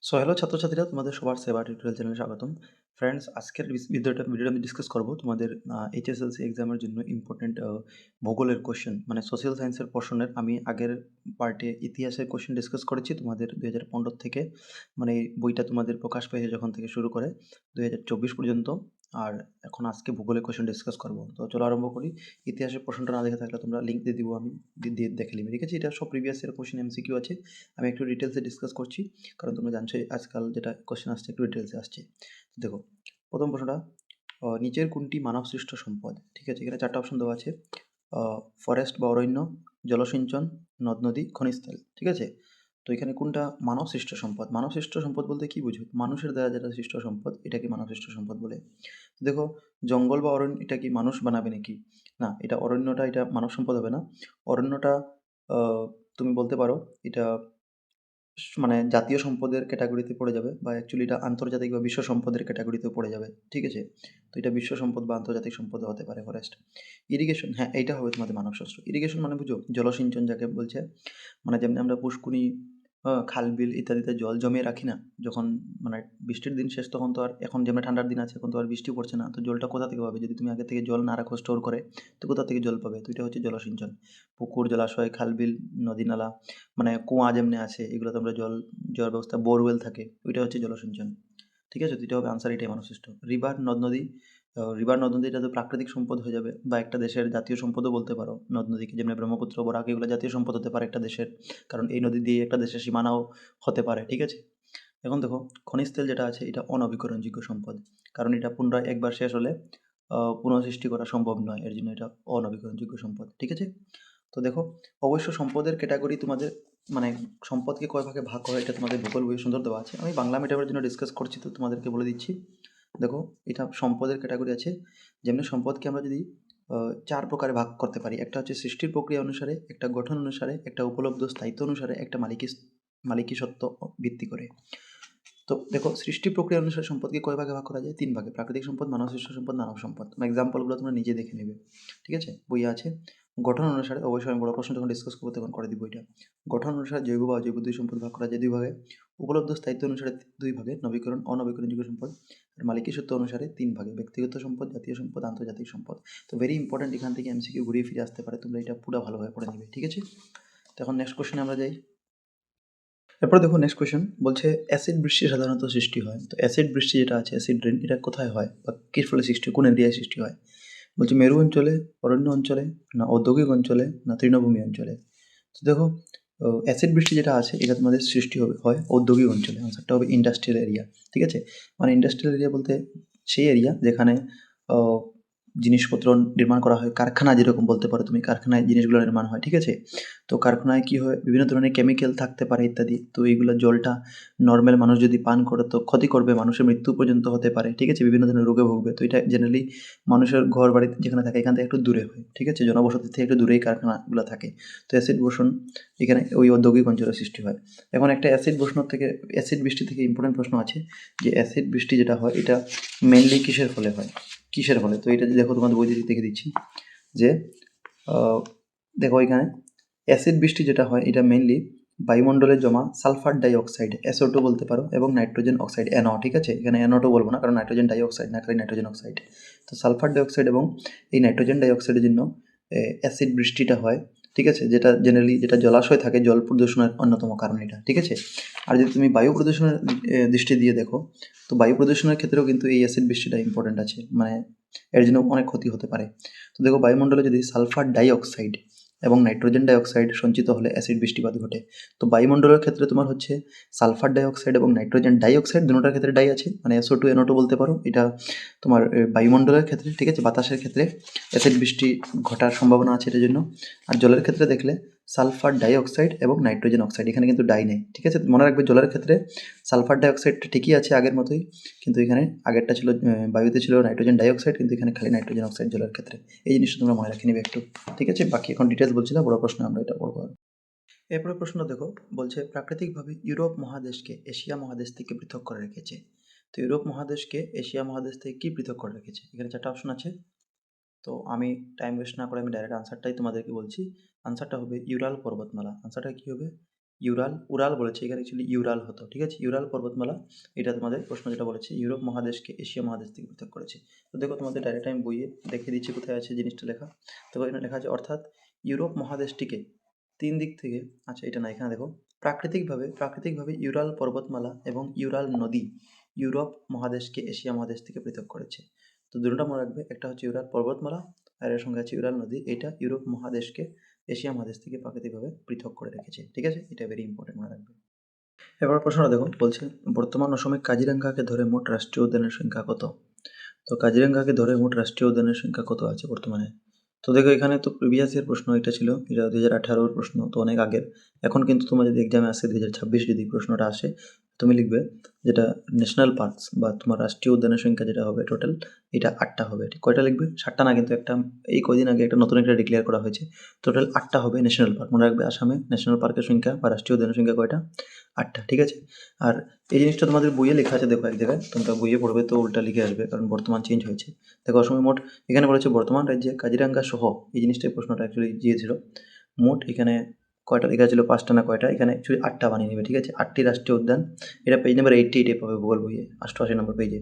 So hello ছাত্রছাত্রীরা, তোমাদের সবার সেবা টিউটোরিয়াল চ্যানেলে স্বাগতম। ফ্রেন্ডস, আজকের ভিডিওটা আমি ডিসকাস করব তোমাদের এইচএসএলসি এক্সামের জন্য ইম্পর্টেন্ট ভূগোলের কোশ্চেন, মানে সোশ্যাল সায়েন্সের পোর্শনের। আমি আগের পার্টে ইতিহাসের কোশ্চেন ডিসকাস করেছি তোমাদের 2015 থেকে, মানে এই বইটা তোমাদের প্রকাশ পেয়েছে যখন থেকে শুরু করে 2024 পর্যন্ত। আর এখন আজকে ভূগোলের কোশ্চেন ডিসকাস করব। তো চলো আরম্ভ করি। ইতিহাসের পোর্শনটা না দেখে থাকলে তোমরা লিঙ্ক দিয়ে দিব, আমি দিয়ে দেখে নিবে, ঠিক আছে? এটা সব প্রিভিয়াস ইয়ার কোশ্চেন এমসিকিউ আছে, আমি একটু ডিটেলসে ডিসকাস করছি, কারণ তোমরা জানছোই আজকাল যেটা কোশ্চেন আসছে একটু ডিটেলসে আসছে। দেখো, প্রথম প্রশ্নটা, নিচের কোনটি মানব সৃষ্ট সম্পদ? ঠিক আছে, এখানে চারটা অপশন দেওয়া আছে। ফরেস্ট বা অরণ্য, জলসিঞ্চন, নদ নদী, খনিজ তেল। ঠিক আছে, তো এখানে কোনটা মানব সৃষ্ট সম্পদ? মানব সৃষ্ট সম্পদ বলতে কি বুঝো? মানুষের দ্বারা যেটা সৃষ্ট সম্পদ এটাকে মানব সৃষ্ট সম্পদ বলে। দেখো, জঙ্গল বা অরণ্য এটা কি মানুষ বানাবে নাকি? না, এটা অরণ্যটা এটা মানব সম্পদ হবে না। অরণ্যটা তুমি বলতে পারো এটা মানে জাতীয় সম্পদের ক্যাটাগরিতে পড়ে যাবে, বা অ্যাকচুয়ালি এটা আন্তর্জাতিক বা বিশ্ব সম্পদের ক্যাটাগরিতেও পড়ে যাবে। ঠিক আছে, তো এটা বিশ্ব সম্পদ বা আন্তর্জাতিক সম্পদও হতে পারে। ফরেস্ট, ইরিগেশন, হ্যাঁ এইটা হবে তোমাদের মানব শাস্ত্র। ইরিগেশন মানে বুঝো জলসিঞ্চন যাকে বলছে, মানে যেমনি আমরা পুষ্কুনি, খাল বিল ইত্যাদিতে জল জমিয়ে রাখি না, যখন মানে বৃষ্টির দিন শেষ, তখন তো আর, এখন যেমন ঠান্ডার দিন আছে এখন তো আর বৃষ্টি পড়ছে না, তো জলটা কোথা থেকে পাবে? যদি তুমি আগে থেকে জল না রাখো স্টোর করে, তো কোথা থেকে জল পাবে? তো এটা হচ্ছে জলসিঞ্চন। পুকুর, জলাশয়, খাল বিল, নদী নালা, মানে কুয়া যেমনি আছে, এগুলোতে আমরা জল ব্যবস্থা, বোরওয়েল থাকে, ওইটা হচ্ছে জলসিঞ্চন। ঠিক আছে, তো এটা হবে আনসার, এটাই মানব সৃষ্ট। রিভার, নদ নদী, রিভার নদ নদী এটা তো প্রাকৃতিক সম্পদ হয়ে যাবে, বা একটা দেশের জাতীয় সম্পদও বলতে পারো নদ নদীকে, যেমন ব্রহ্মপুত্র, বরাক, এগুলো জাতীয় সম্পদ হতে পারে একটা দেশের, কারণ এই নদী দিয়ে একটা দেশের সীমানাও হতে পারে। ঠিক আছে, এখন দেখো, খনিজ তেল যেটা আছে এটা অনবীকরণযোগ্য সম্পদ, কারণ এটা পুনরায় একবার শেষ হলে পুনঃসৃষ্টি করা সম্ভব নয়, এর জন্য এটা অনবীকরণযোগ্য সম্পদ। ঠিক আছে, তো দেখো, অবশ্য সম্পদের ক্যাটাগরি তোমাদের, মানে সম্পদকে কয় ভাগে ভাগ করা এটা তোমাদের ভূগোল বইয়ে সুন্দর দেওয়া আছে। আমি বাংলা মিডিয়ামের জন্য ডিসকাস করছি, তো তোমাদেরকে বলে দিচ্ছি। দেখো, এটা সম্পদের ক্যাটাগরি আছে, যেমনি সম্পদকে আমরা যদি 4 প্রকারে ভাগ করতে পারি। একটা হচ্ছে সৃষ্টির প্রক্রিয়া অনুসারে, একটা গঠন অনুসারে, একটা উপলব্ধ স্থায়িত্ব অনুসারে, একটা মালিকি সত্ত্ব ভিত্তি করে। তো দেখো, সৃষ্টি প্রক্রিয়া অনুসারে সম্পদকে কয় ভাগে ভাগ করা যায়? 3 ভাগে: প্রাকৃতিক সম্পদ, মানব সৃষ্ট সম্পদ, মানব সম্পদ। এক্সাম্পলগুলো তোমরা নিজে দেখে নেবে, ঠিক আছে, বইয়ে আছে। গঠন অনুসারে, অবশ্যই আমি বড় প্রশ্ন যখন ডিসকাস করবো তখন করে দিব এটা। গঠন অনুসারে জৈব বা অজৈব 2 সম্পদ ভাগ করা যায় 2 ভাগে। উপলব্ধ স্থায়িত্ব অনুসারে 2 ভাগে, নবীকরণ অনবীকরণযোগ্য সম্পদ। আর মালিকি সত্ত্ব অনুসারে 3 ভাগে: ব্যক্তিগত সম্পদ, জাতীয় সম্পদ, আন্তর্জাতিক সম্পদ। তো ভেরি ইম্পর্টেন্ট, এখান থেকে এমসিকিউ ঘুরিয়ে ফিরে আসতে পারে, তোমরা এটা পুরো ভালোভাবে পড়ে নিবে। ঠিক আছে, তো এখন নেক্সট কোশ্চেনে আমরা যাই। এরপর দেখো, নেক্সট কোয়েশ্চেন বলছে অ্যাসিড বৃষ্টি সাধারণত সৃষ্টি হয়। তো অ্যাসিড বৃষ্টি যেটা আছে, অ্যাসিড রেন, এটা কোথায় হয় বা কির ফলে সৃষ্টি হয়, কোন এরিয়ায় সৃষ্টি হয়? বলছে মেরু অঞ্চলে, অরণ্য অঞ্চলে, না ঔদ্যোগিক অঞ্চলে, না তৃণভূমি অঞ্চলে। তো দেখো, অ্যাসিড বৃষ্টি যেটা আছে এটা তোমাদের সৃষ্টি হয় ঔদ্যোগিক অঞ্চলে। আনসারটা হবে ইন্ডাস্ট্রিয়াল এরিয়া। ঠিক আছে, মানে ইন্ডাস্ট্রিয়াল এরিয়া বলতে সেই এরিয়া যেখানে আহ, জিনিসপত্র নির্মাণ করা হয়, কারখানা যেরকম বলতে পারো তুমি, কারখানায় জিনিসগুলো নির্মাণ হয়। ঠিক আছে, তো কারখানায় কি হয়, বিভিন্ন ধরনের কেমিক্যাল থাকতে পারে ইত্যাদি, তো এইগুলো জলটা নর্মাল মানুষ যদি পান করে তো ক্ষতি করবে, মানুষের মৃত্যু পর্যন্ত হতে পারে। ঠিক আছে, বিভিন্ন ধরনের রোগে ভুগবে। তো এটা জেনারেলি মানুষের ঘর বাড়িতে যেখানে থাকে এখান থেকে একটু দূরে হয়। ঠিক আছে, জনবসতি থেকে একটু দূরেই কারখানাগুলো থাকে। তো অ্যাসিড বর্ষণ এখানে ওই ঔদ্যোগিক অঞ্চলে সৃষ্টি হয়। এখন একটা অ্যাসিড বৃষ্টি থেকে ইম্পর্টেন্ট প্রশ্ন আছে, যে অ্যাসিড বৃষ্টি যেটা হয় এটা মেনলি কিসের ফলে হয়, কিসের ফলে? তো এটা দেখো, তোমাদের বই দেখে দিচ্ছি যে আহ, দেখো এখানে অ্যাসিড বৃষ্টি যেটা হয় এটা মেনলি বায়ুমণ্ডলে জমা সালফার ডাই অক্সাইড, SO2 বলতে পারো, এবং নাইট্রোজেন অক্সাইড, NO। ঠিক আছে, এখানে NO2 বলবো না, কারণ নাইট্রোজেন ডাই অক্সাইড না, খালি নাইট্রোজেন অক্সাইড। তো সালফার ডাই অক্সাইড এবং এই নাইট্রোজেন ডাই অক্সাইডের জন্য অ্যাসিড বৃষ্টিটা হয়। ঠিক আছে, যেটা জেনারেলি যেটা জলাশয় থাকে, জল প্রদূষণের অন্যতম কারণ এটা। ঠিক আছে, আর যদি তুমি বায়ু প্রদূষণের দৃষ্টি দিয়ে দেখো, তো বায়ু প্রদূষণের ক্ষেত্রেও কিন্তু এই অ্যাসিড বৃষ্টিটা ইম্পর্টেন্ট আছে, মানে এর জন্য অনেক ক্ষতি হতে পারে। তো দেখো, বায়ুমণ্ডলে যদি সালফার ডাই অক্সাইড এবং নাইট্রোজেন ডাই অক্সাইড সঞ্চিত হলে অ্যাসিড বৃষ্টিপাত ঘটে। তো বায়ুমণ্ডলের ক্ষেত্রে তোমার হচ্ছে সালফার ডাই অক্সাইড এবং নাইট্রোজেন ডাই অক্সাইড, দুটোটার ক্ষেত্রে ডাই আছে, মানে SO2 NO2 বলতে পারো। এটা তোমার বায়ুমণ্ডলের ক্ষেত্রে, ঠিক আছে, বাতাসের ক্ষেত্রে অ্যাসিড বৃষ্টি ঘটার সম্ভাবনা আছে এটার জন্য। আর জলের ক্ষেত্রে দেখলে সালফার ডাই অক্সাইড এবং নাইট্রোজেন অক্সাইড, এখানে কিন্তু ডাই নেই। ঠিক আছে, মনে রাখবে জলের ক্ষেত্রে সালফার ডাই অক্সাইডটা ঠিকই আছে আগের মতোই, কিন্তু এখানে আগেরটা ছিল বায়ুতে ছিল নাইট্রোজেন ডাই অক্সাইড, কিন্তু এখানে খালি নাইট্রোজেন অক্সাইড জলের ক্ষেত্রে। এই জিনিসটা তোমরা মনে রাখে নিবে একটু। ঠিক আছে, বাকি এখন ডিটেলস বলছি না, বড় প্রশ্ন আমরা এটা পড়বো। এরপরে প্রশ্ন দেখো, বলছে প্রাকৃতিকভাবে ইউরোপ মহাদেশকে এশিয়া মহাদেশ থেকে পৃথক করে রেখেছে। তো ইউরোপ মহাদেশকে এশিয়া মহাদেশ থেকে কি পৃথক করে রেখেছে? এখানে 4টা অপশন আছে। তো আমি টাইম ওয়েস্ট না করে আমি ডাইরেক্ট আনসারটাই তোমাদেরকে বলছি। আনসারটা হবে ইউরাল পর্বতমালা। আনসারটা কি হবে? উরাল বলেছে, এখানে অ্যাকচুয়ালি ইউরাল হতো, ঠিক আছে? ইউরাল পর্বতমালা, এটা তোমাদের প্রশ্ন যেটা বলেছে ইউরোপ মহাদেশকে এশিয়া মহাদেশ থেকে পৃথক করেছে। তো দেখো তোমাদের ডাইরেক্ট আমি বইয়ে দেখিয়ে দিচ্ছি কোথায় আছে জিনিসটা লেখা। তো এখানে লেখা আছে অর্থাৎ ইউরোপ মহাদেশটিকে ৩ দিক থেকে, আচ্ছা এটা না, এখানে দেখো প্রাকৃতিকভাবে ইউরাল পর্বতমালা এবং ইউরাল নদী ইউরোপ মহাদেশকে এশিয়া মহাদেশ থেকে পৃথক করেছে। তো দুটোটা মনে রাখবে, একটা হচ্ছে ইউরাল পর্বতমালা আর এর সঙ্গে আছে ইউরাল নদী, এটা ইউরোপ মহাদেশকে এশিয়া মহাদেশ থেকে প্রাকৃতিকভাবে পৃথক করে রেখেছে, ঠিক আছে? এটা ভেরি ইম্পর্টেন্ট মনে রাখবে। এবার প্রশ্নটা দেখো, বলছে বর্তমান অসমে কাজিরাঙ্গাকে ধরে মোট রাষ্ট্রীয় উদ্যানের সংখ্যা কত? তো কাজিরাঙ্গাকে ধরে মোট রাষ্ট্রীয় উদ্যানের সংখ্যা কত আছে বর্তমানে? তো দেখো এখানে তো প্রিভিয়াস ইয়ার প্রশ্ন এটা ছিল, এটা 2018 প্রশ্ন, তো অনেক আগের। এখন কিন্তু তোমার যদি এক্সামে আসে 2026 যদি প্রশ্নটা আসে, তুমি লিখবে যেটা ন্যাশনাল পার্কস বা তোমার রাষ্ট্রীয় উদ্যানের সংখ্যা যেটা হবে টোটাল, এটা 8টা হবে। ঠিক কয়টা লিখবে? 7টা না, কিন্তু একটা এই কয়দিন আগে একটা নতুন একটা ডিক্লেয়ার করা হয়েছে, টোটাল 8টা হবে ন্যাশনাল পার্ক। মনে রাখবে আসামে ন্যাশনাল পার্কের সংখ্যা বা রাষ্ট্রীয় উদ্যানের সংখ্যা কয়টা? 8টা, ঠিক আছে? আর এই জিনিসটা তোমাদের বইয়ে লেখা আছে, দেখো এক জায়গায় তোমরা বইয়ে পড়বে তো উল্টা লিখে আসবে, কারণ বর্তমান চেঞ্জ হয়েছে। দেখো অসমে মোট, এখানে বলেছে বর্তমান রাজ্যে কাজিরাঙ্গা সহ, এই জিনিসটাই প্রশ্নটা অ্যাকচুয়ালি দিয়েছিল। মোট এখানে কয়টা লেখা ছিল, 5টা না কয়টা, এখানে অ্যাকচুয়ালি 8টা বানিয়ে নেবে, ঠিক আছে? 8টি রাষ্ট্রীয় উদ্যান, এটা পেজ নাম্বার 88 পাবে ভূগোল বইয়ে, 88 নম্বর পেজে।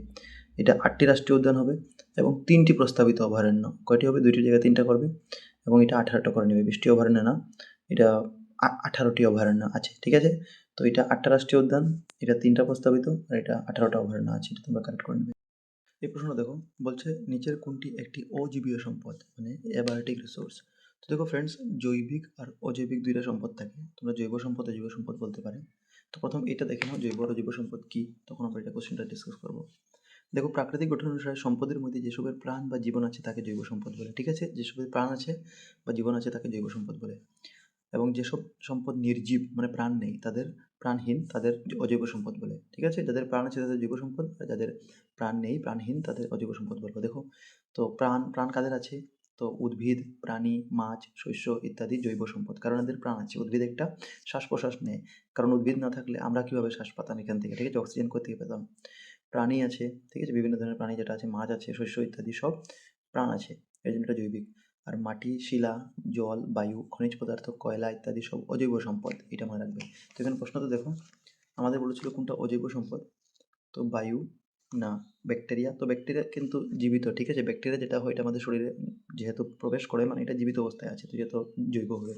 এটা 8টি রাষ্ট্রীয় উদ্যান হবে এবং 3টি প্রস্তাবিত অভয়ারণ্য। কয়টি হবে? 2টি জায়গায় 3টা করবে এবং এটা 18টা করে নেবে, 20টি অভয়ারণ্য না, এটা 18টি অভয়ারণ্য আছে, ঠিক আছে? তো এটা 8টা রাষ্ট্রীয় উদ্যান, এটা 3টা প্রস্তাবিত, আর এটা 18টা অভয়ারণ্য আছে, এটা তোমরা কারেক্ট করে নেবে। এই প্রশ্ন দেখো, বলছে নিচের কোনটি একটি অজীবীয় সম্পদ, মানে অ্যাবায়োটিক রিসোর্স? তো দেখো ফ্রেন্ডস, জৈবিক আর অজৈবিক দুইটা সম্পদ থাকে, তোমরা জৈব সম্পদ অজৈব সম্পদ বলতে পারে। তো প্রথম এটা দেখে নাও জৈব আর অজৈব সম্পদ কি, তখন আমরা এটা কোশ্চেনটা ডিসকাস করবো। দেখো প্রাকৃতিক গঠন অনুসারে সম্পদের মধ্যে যেসবের প্রাণ বা জীবন আছে তাকে জৈব সম্পদ বলে, ঠিক আছে? যেসবের প্রাণ আছে বা জীবন আছে তাকে জৈব সম্পদ বলে। এবং যেসব সম্পদ নির্জীব মানে প্রাণ নেই, তাদের প্রাণহীন, তাদের অজৈব সম্পদ বলে, ঠিক আছে? যাদের প্রাণ আছে তাদের জৈব সম্পদ, আর যাদের প্রাণ নেই প্রাণহীন তাদের অজৈব সম্পদ বলবো। দেখো তো প্রাণ প্রাণ কাদের আছে? তো উদ্ভিদ, প্রাণী, মাছ, শস্য ইত্যাদি জৈব সম্পদ, কারণ এদের প্রাণ আছে। উদ্ভিদ একটা শ্বাস প্রশ্বাস নেয়, কারণ উদ্ভিদ না থাকলে আমরা কিভাবে শ্বাস পাতাম এখান থেকে, ঠিক আছে? অক্সিজেন কোথেকে পেতাম? প্রাণী আছে, ঠিক আছে? বিভিন্ন ধরনের প্রাণী যেটা আছে, মাছ আছে, শস্য ইত্যাদি সব প্রাণ আছে, এই জন্য এটা জৈবিক। আর মাটি, শিলা, জল, বায়ু, খনিজ পদার্থ, কয়লা ইত্যাদি সব অজৈব সম্পদ, এটা মনে রাখবে। তো এখানে প্রশ্ন তো দেখো, আমাদের বলেছিল কোনটা অজৈব সম্পদ, তো বায়ু না ব্যাকটেরিয়া। তো ব্যাকটেরিয়া কিন্তু জীবিত, ঠিক আছে? ব্যাকটেরিয়া যেটা হয় এটা আমাদের শরীরে যেহেতু প্রবেশ করে, মানে এটা জীবিত অবস্থায় আছে, তো যেহেতু জৈব হবে,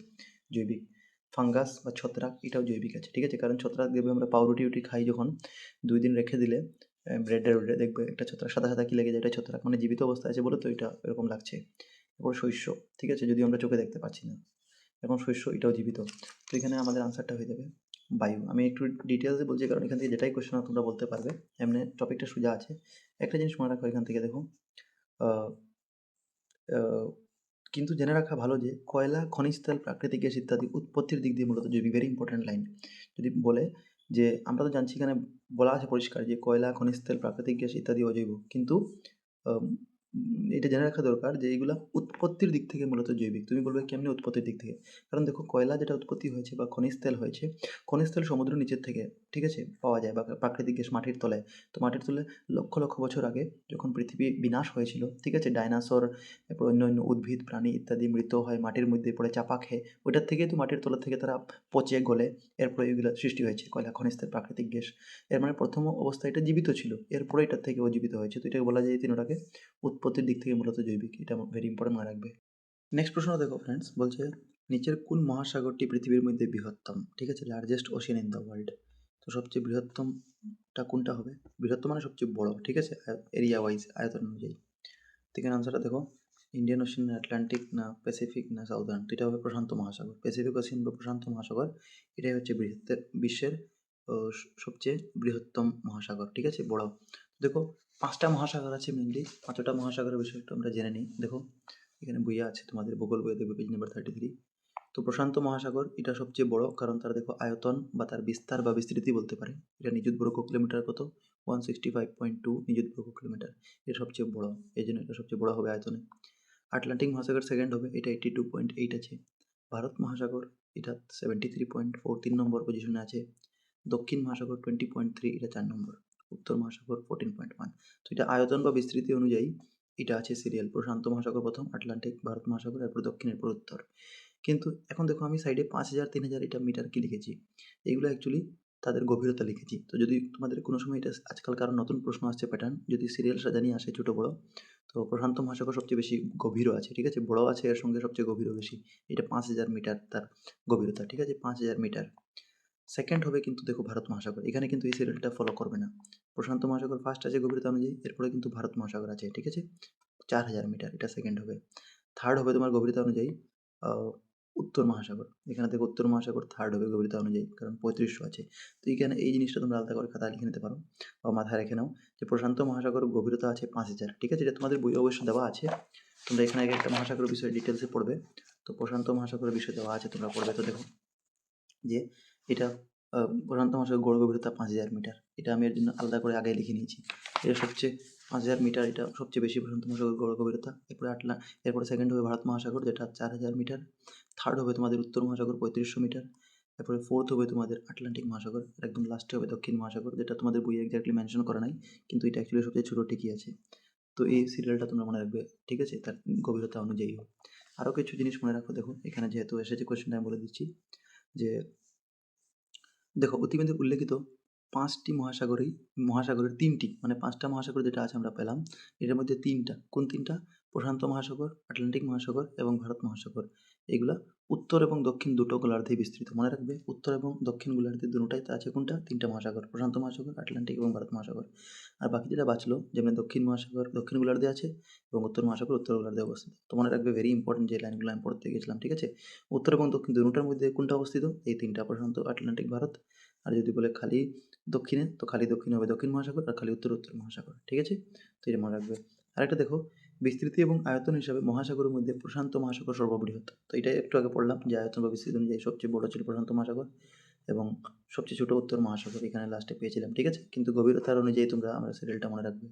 জৈবিক। ফাঙ্গাস বা ছত্রাক এটাও জৈবিক আছে, ঠিক আছে? কারণ ছত্রাক দেখবে আমরা পাউরুটি উটি খাই যখন, 2 দিন রেখে দিলে ব্রেডের উডে দেখবে একটা ছত্রাক সাদা সাদা কি লেগে যায়, এটা ছত্রাক, মানে জীবিত অবস্থায় আছে বলে তো এটা এরকম লাগছে। এরপর শস্য, ঠিক আছে? যদিও আমরা চোখে দেখতে পাচ্ছি না, এখন শস্য এটাও জীবিত। তো এখানে আমাদের আনসারটা হয়ে যাবে বায়ু। আমি একটু ডিটেলসে বলছি কারণ এখান থেকে যেটাই কোয়েশ্চেন হয় তোমরা বলতে পারবে, এমনি টপিকটা সোজা আছে। একটা জিনিস মনে রাখো এখান থেকে, দেখো আহ, আহ, কিন্তু জেনে রাখা ভালো যে কয়লা, খনিজ তেল, প্রাকৃতিক গ্যাস ইত্যাদি উৎপত্তির দিক দিয়ে মূলত জৈবিক, ভেরি ইম্পর্টেন্ট লাইন। যদি বলে যে আমরা তো জানছি এখানে বলা আছে পরিষ্কার যে কয়লা, খনিজ তেল, প্রাকৃতিক গ্যাস ইত্যাদি অজৈব, কিন্তু আম, এটা জেনে রাখা দরকার যে এইগুলা উৎপত্তির দিক থেকে মূলত জৈবিক। তুমি বলবে কেমনি উৎপত্তির দিক থেকে? কারণ দেখো কয়লা যেটা উৎপত্তি হয়েছে বা খনিজ তেল হয়েছে, খনিজ তেল সমুদ্র নিচের থেকে, ঠিক আছে, পাওয়া যায়, বা প্রাকৃতিক গ্যাস মাটির তলায়। তো মাটির তলে লক্ষ লক্ষ বছর আগে যখন পৃথিবী বিনাশ হয়েছিল, ঠিক আছে, ডাইনোসর, এরপর অন্যান্য উদ্ভিদ, প্রাণী ইত্যাদি মৃত হয়, মাটির মধ্যে পড়ে চাপা খেয়ে, ওইটার থেকেই তো মাটির তলা থেকে তারা পচে গলে এরপরে এগুলো সৃষ্টি হয়েছে, কয়লা, খনিজ তেল, প্রাকৃতিক গ্যাস। এর মানে প্রথম অবস্থায় এটা জীবিত ছিল, এরপরে এটার থেকে অজীবিত হয়েছে। তো এটাকে বলা যায় এই তিনটাকে উৎপত্তির দিক থেকে মূলত জৈবিক, এটা ভেরি ইম্পর্টেন্ট মনে রাখবে। নেক্সট প্রশ্ন দেখো ফ্রেন্ডস, বলছে নিচের কোন মহাসাগরটি পৃথিবীর মধ্যে বৃহত্তম, ঠিক আছে, largest Ocean in the world? তো সবচেয়ে বৃহত্তমটা কোনটা হবে? বৃহত্তম মানে সবচেয়ে বড়, ঠিক আছে, এরিয়া ওয়াইজ, আয়তন অনুযায়ী। তো এখানে আনসারটা দেখো, ইন্ডিয়ান ওশিয়ান, আটলান্টিক না প্যাসিফিক না সাউদার্ন? তো এটা হবে প্রশান্ত মহাসাগর, প্যাসিফিক ওশিয়ান বা প্রশান্ত মহাসাগর, এটাই হচ্ছে বিশ্বের সবচেয়ে বৃহত্তম মহাসাগর, ঠিক আছে, বড়। দেখো 5টা মহাসাগর আছে মেনলি, 5টা মহাসাগরের বিষয়ে একটু আমরা জেনে নিই। দেখো এখানে বইয়া আছে, তোমাদের ভূগোল বইয়ে দেখবে পেজ নাম্বার 33। তো প্রশান্ত মহাসাগর এটা সবচেয়ে বড়, কারণ তার দেখো আয়তন বা তার বিস্তার বা বিস্তৃতি বলতে পারে, এটা নিযুত বর্গ কিলোমিটার কত, 165.2 নিযুত বর্গ কিলোমিটার, এটা সবচেয়ে বড়, এই জন্য এটা সবচেয়ে বড় হবে আয়তনে। আটলান্টিক মহাসাগর সেকেন্ড হবে, এটা 82.8 আছে। ভারত মহাসাগর এটা 73.4, 3 নম্বর পজিশনে আছে। দক্ষিণ মহাসাগর 20.3, এটা 4 নম্বর। উত্তর মহাসাগর 14.1। তো এটা আয়তন বা বিস্তৃতি অনুযায়ী এটা আছে সিরিয়াল, প্রশান্ত মহাসাগর প্রথম, আটলান্টিক, ভারত মহাসাগর, এরপর দক্ষিণ, এরপর উত্তর। কিন্তু এখন দেখো আমি সাইডে 5000 3000 এটা মিটার কি লিখেছি, এগুলো অ্যাকচুয়ালি তাদের গভীরতা লিখেছি। তো যদি তোমাদের কোনো সময় এটা আজকাল কারো নতুন প্রশ্ন আসছে প্যাটার্ন, যদি সিরিয়াল সাজানিয়ে আসে ছোট বড়, তো প্রশান্ত মহাসাগর সবচেয়ে বেশি গভীরও আছে, ঠিক আছে, বড় আছে, এর সঙ্গে সবচেয়ে গভীরও বেশি। এটা 5000 মিটার তার গভীরতা, ঠিক আছে, 5000 মিটার। সেকেন্ড হবে কিন্তু দেখো ভারত মহাসাগর, এখানে কিন্তু এই সিরিয়ালটা ফলো করবে না। প্রশান্ত মহাসাগর ফার্স্ট আছে গভীরতা অনুযায়ী, এরপরে কিন্তু ভারত মহাসাগর আছে, ঠিক আছে, 4000 মিটার, এটা সেকেন্ড হবে। থার্ড হবে তোমার গভীরতা অনুযায়ী উত্তর মহাসাগর, এখানে দেখো উত্তর মহাসাগর থার্ড হবে গভীরতা অনুযায়ী, কারণ 3500 আছে। তো এইখানে এই জিনিসটা তোমরা আলাদা করে খাতায় লিখে নিতে পারো বা মাথায় রেখে নাও যে প্রশান্ত মহাসাগর গভীরতা আছে 5000, ঠিক আছে, এটা তোমাদের বই অবশ্য দেওয়া আছে, তোমরা এখানে আগে একটা মহাসাগরের বিষয়ে ডিটেলসে পড়বে। তো প্রশান্ত মহাসাগরের বিষয় দেওয়া আছে, তোমরা পড়বে। তো দেখো যে এটা প্রশান্ত মহাসাগর গড় গভীরতা 5000 মিটার, এটা আমি এর জন্য আলাদা করে আগে লিখে নিয়েছি। এটা সবচেয়ে 5000 মিটার, এটা সবচেয়ে বেশি প্রশান্ত মহাসাগর গড় গভীরতা। এরপরে সেকেন্ড হবে ভারত মহাসাগর, যেটা 4000 মিটার। থার্ড হবে তোমাদের উত্তর মহাসাগর 3500 মিটার। তারপরে ফোর্থ হবে তোমাদের আটলান্টিক মহাসাগর, আর একদম লাস্টে হবে দক্ষিণ মহাসাগর, যেটা তোমাদের বইয়ে এক্স্যাক্টলি মেনশন করা নাই, কিন্তু এটা অ্যাকচুয়ালি সবচেয়ে ছোটো ঠিকই আছে। তো এই সিরিয়ালটা তোমরা মনে রাখবে, ঠিক আছে, তার গভীরতা অনুযায়ী। আরও কিছু জিনিস মনে রাখো, দেখো এখানে যেহেতু এসেছে কোয়েশ্চেনটা আমি বলে দিচ্ছি যে দেখো অতিমধ্যে উল্লেখিত 5টি মহাসাগরের 3টি, মানে 5টা মহাসাগর যেটা আছে আমরা পেলাম, এটার মধ্যে 3টা, কোন 3টা? প্রশান্ত মহাসাগর, আটলান্টিক মহাসাগর এবং ভারত মহাসাগর। এগুলা উত্তর এবং দক্ষিণ দুটো গোলার্ধে বিস্তৃত, মনে রাখবে, উত্তর এবং দক্ষিণ গোলার্ধে দুটোটাইতে আছে কোনটা? 3টা মহাসাগর, প্রশান্ত মহাসাগর, আটলান্টিক এবং ভারত মহাসাগর। আর বাকি যেটা বাঁচলো, যেমন দক্ষিণ মহাসাগর দক্ষিণ গোলার্ধে আছে এবং উত্তর মহাসাগর উত্তর গোলার্ধে অবস্থিত। তো মনে রাখবে, ভেরি ইম্পর্টেন্ট যে লাইনগুলো আমি পড়তে গেছিলাম, ঠিক আছে, উত্তর এবং দক্ষিণ দুটোটার মধ্যে কোনটা অবস্থিত? এই 3টা, প্রশান্ত, আটলান্টিক, ভারত। আর যদি বলে খালি দক্ষিণে, তো খালি দক্ষিণে হবে দক্ষিণ মহাসাগর, আর খালি উত্তর উত্তর মহাসাগর, ঠিক আছে। তো এটা মনে রাখবে। আরেকটা দেখো, বিস্তৃতি এবং আয়তন হিসাবে মহাসাগরের মধ্যে প্রশান্ত মহাসাগর সর্ববৃহৎ। তো এটা একটু আগে পড়লাম যে আয়তন বা বিস্তৃতি অনুযায়ী সবচেয়ে বড় ছিল প্রশান্ত মহাসাগর এবং সবচেয়ে ছোট উত্তর মহাসাগর, এখানে লাস্টে পেয়েছিলাম, ঠিক আছে, কিন্তু গভীরতার অনুযায়ী তোমরা আমরা সিরিয়ালটা মনে রাখবে।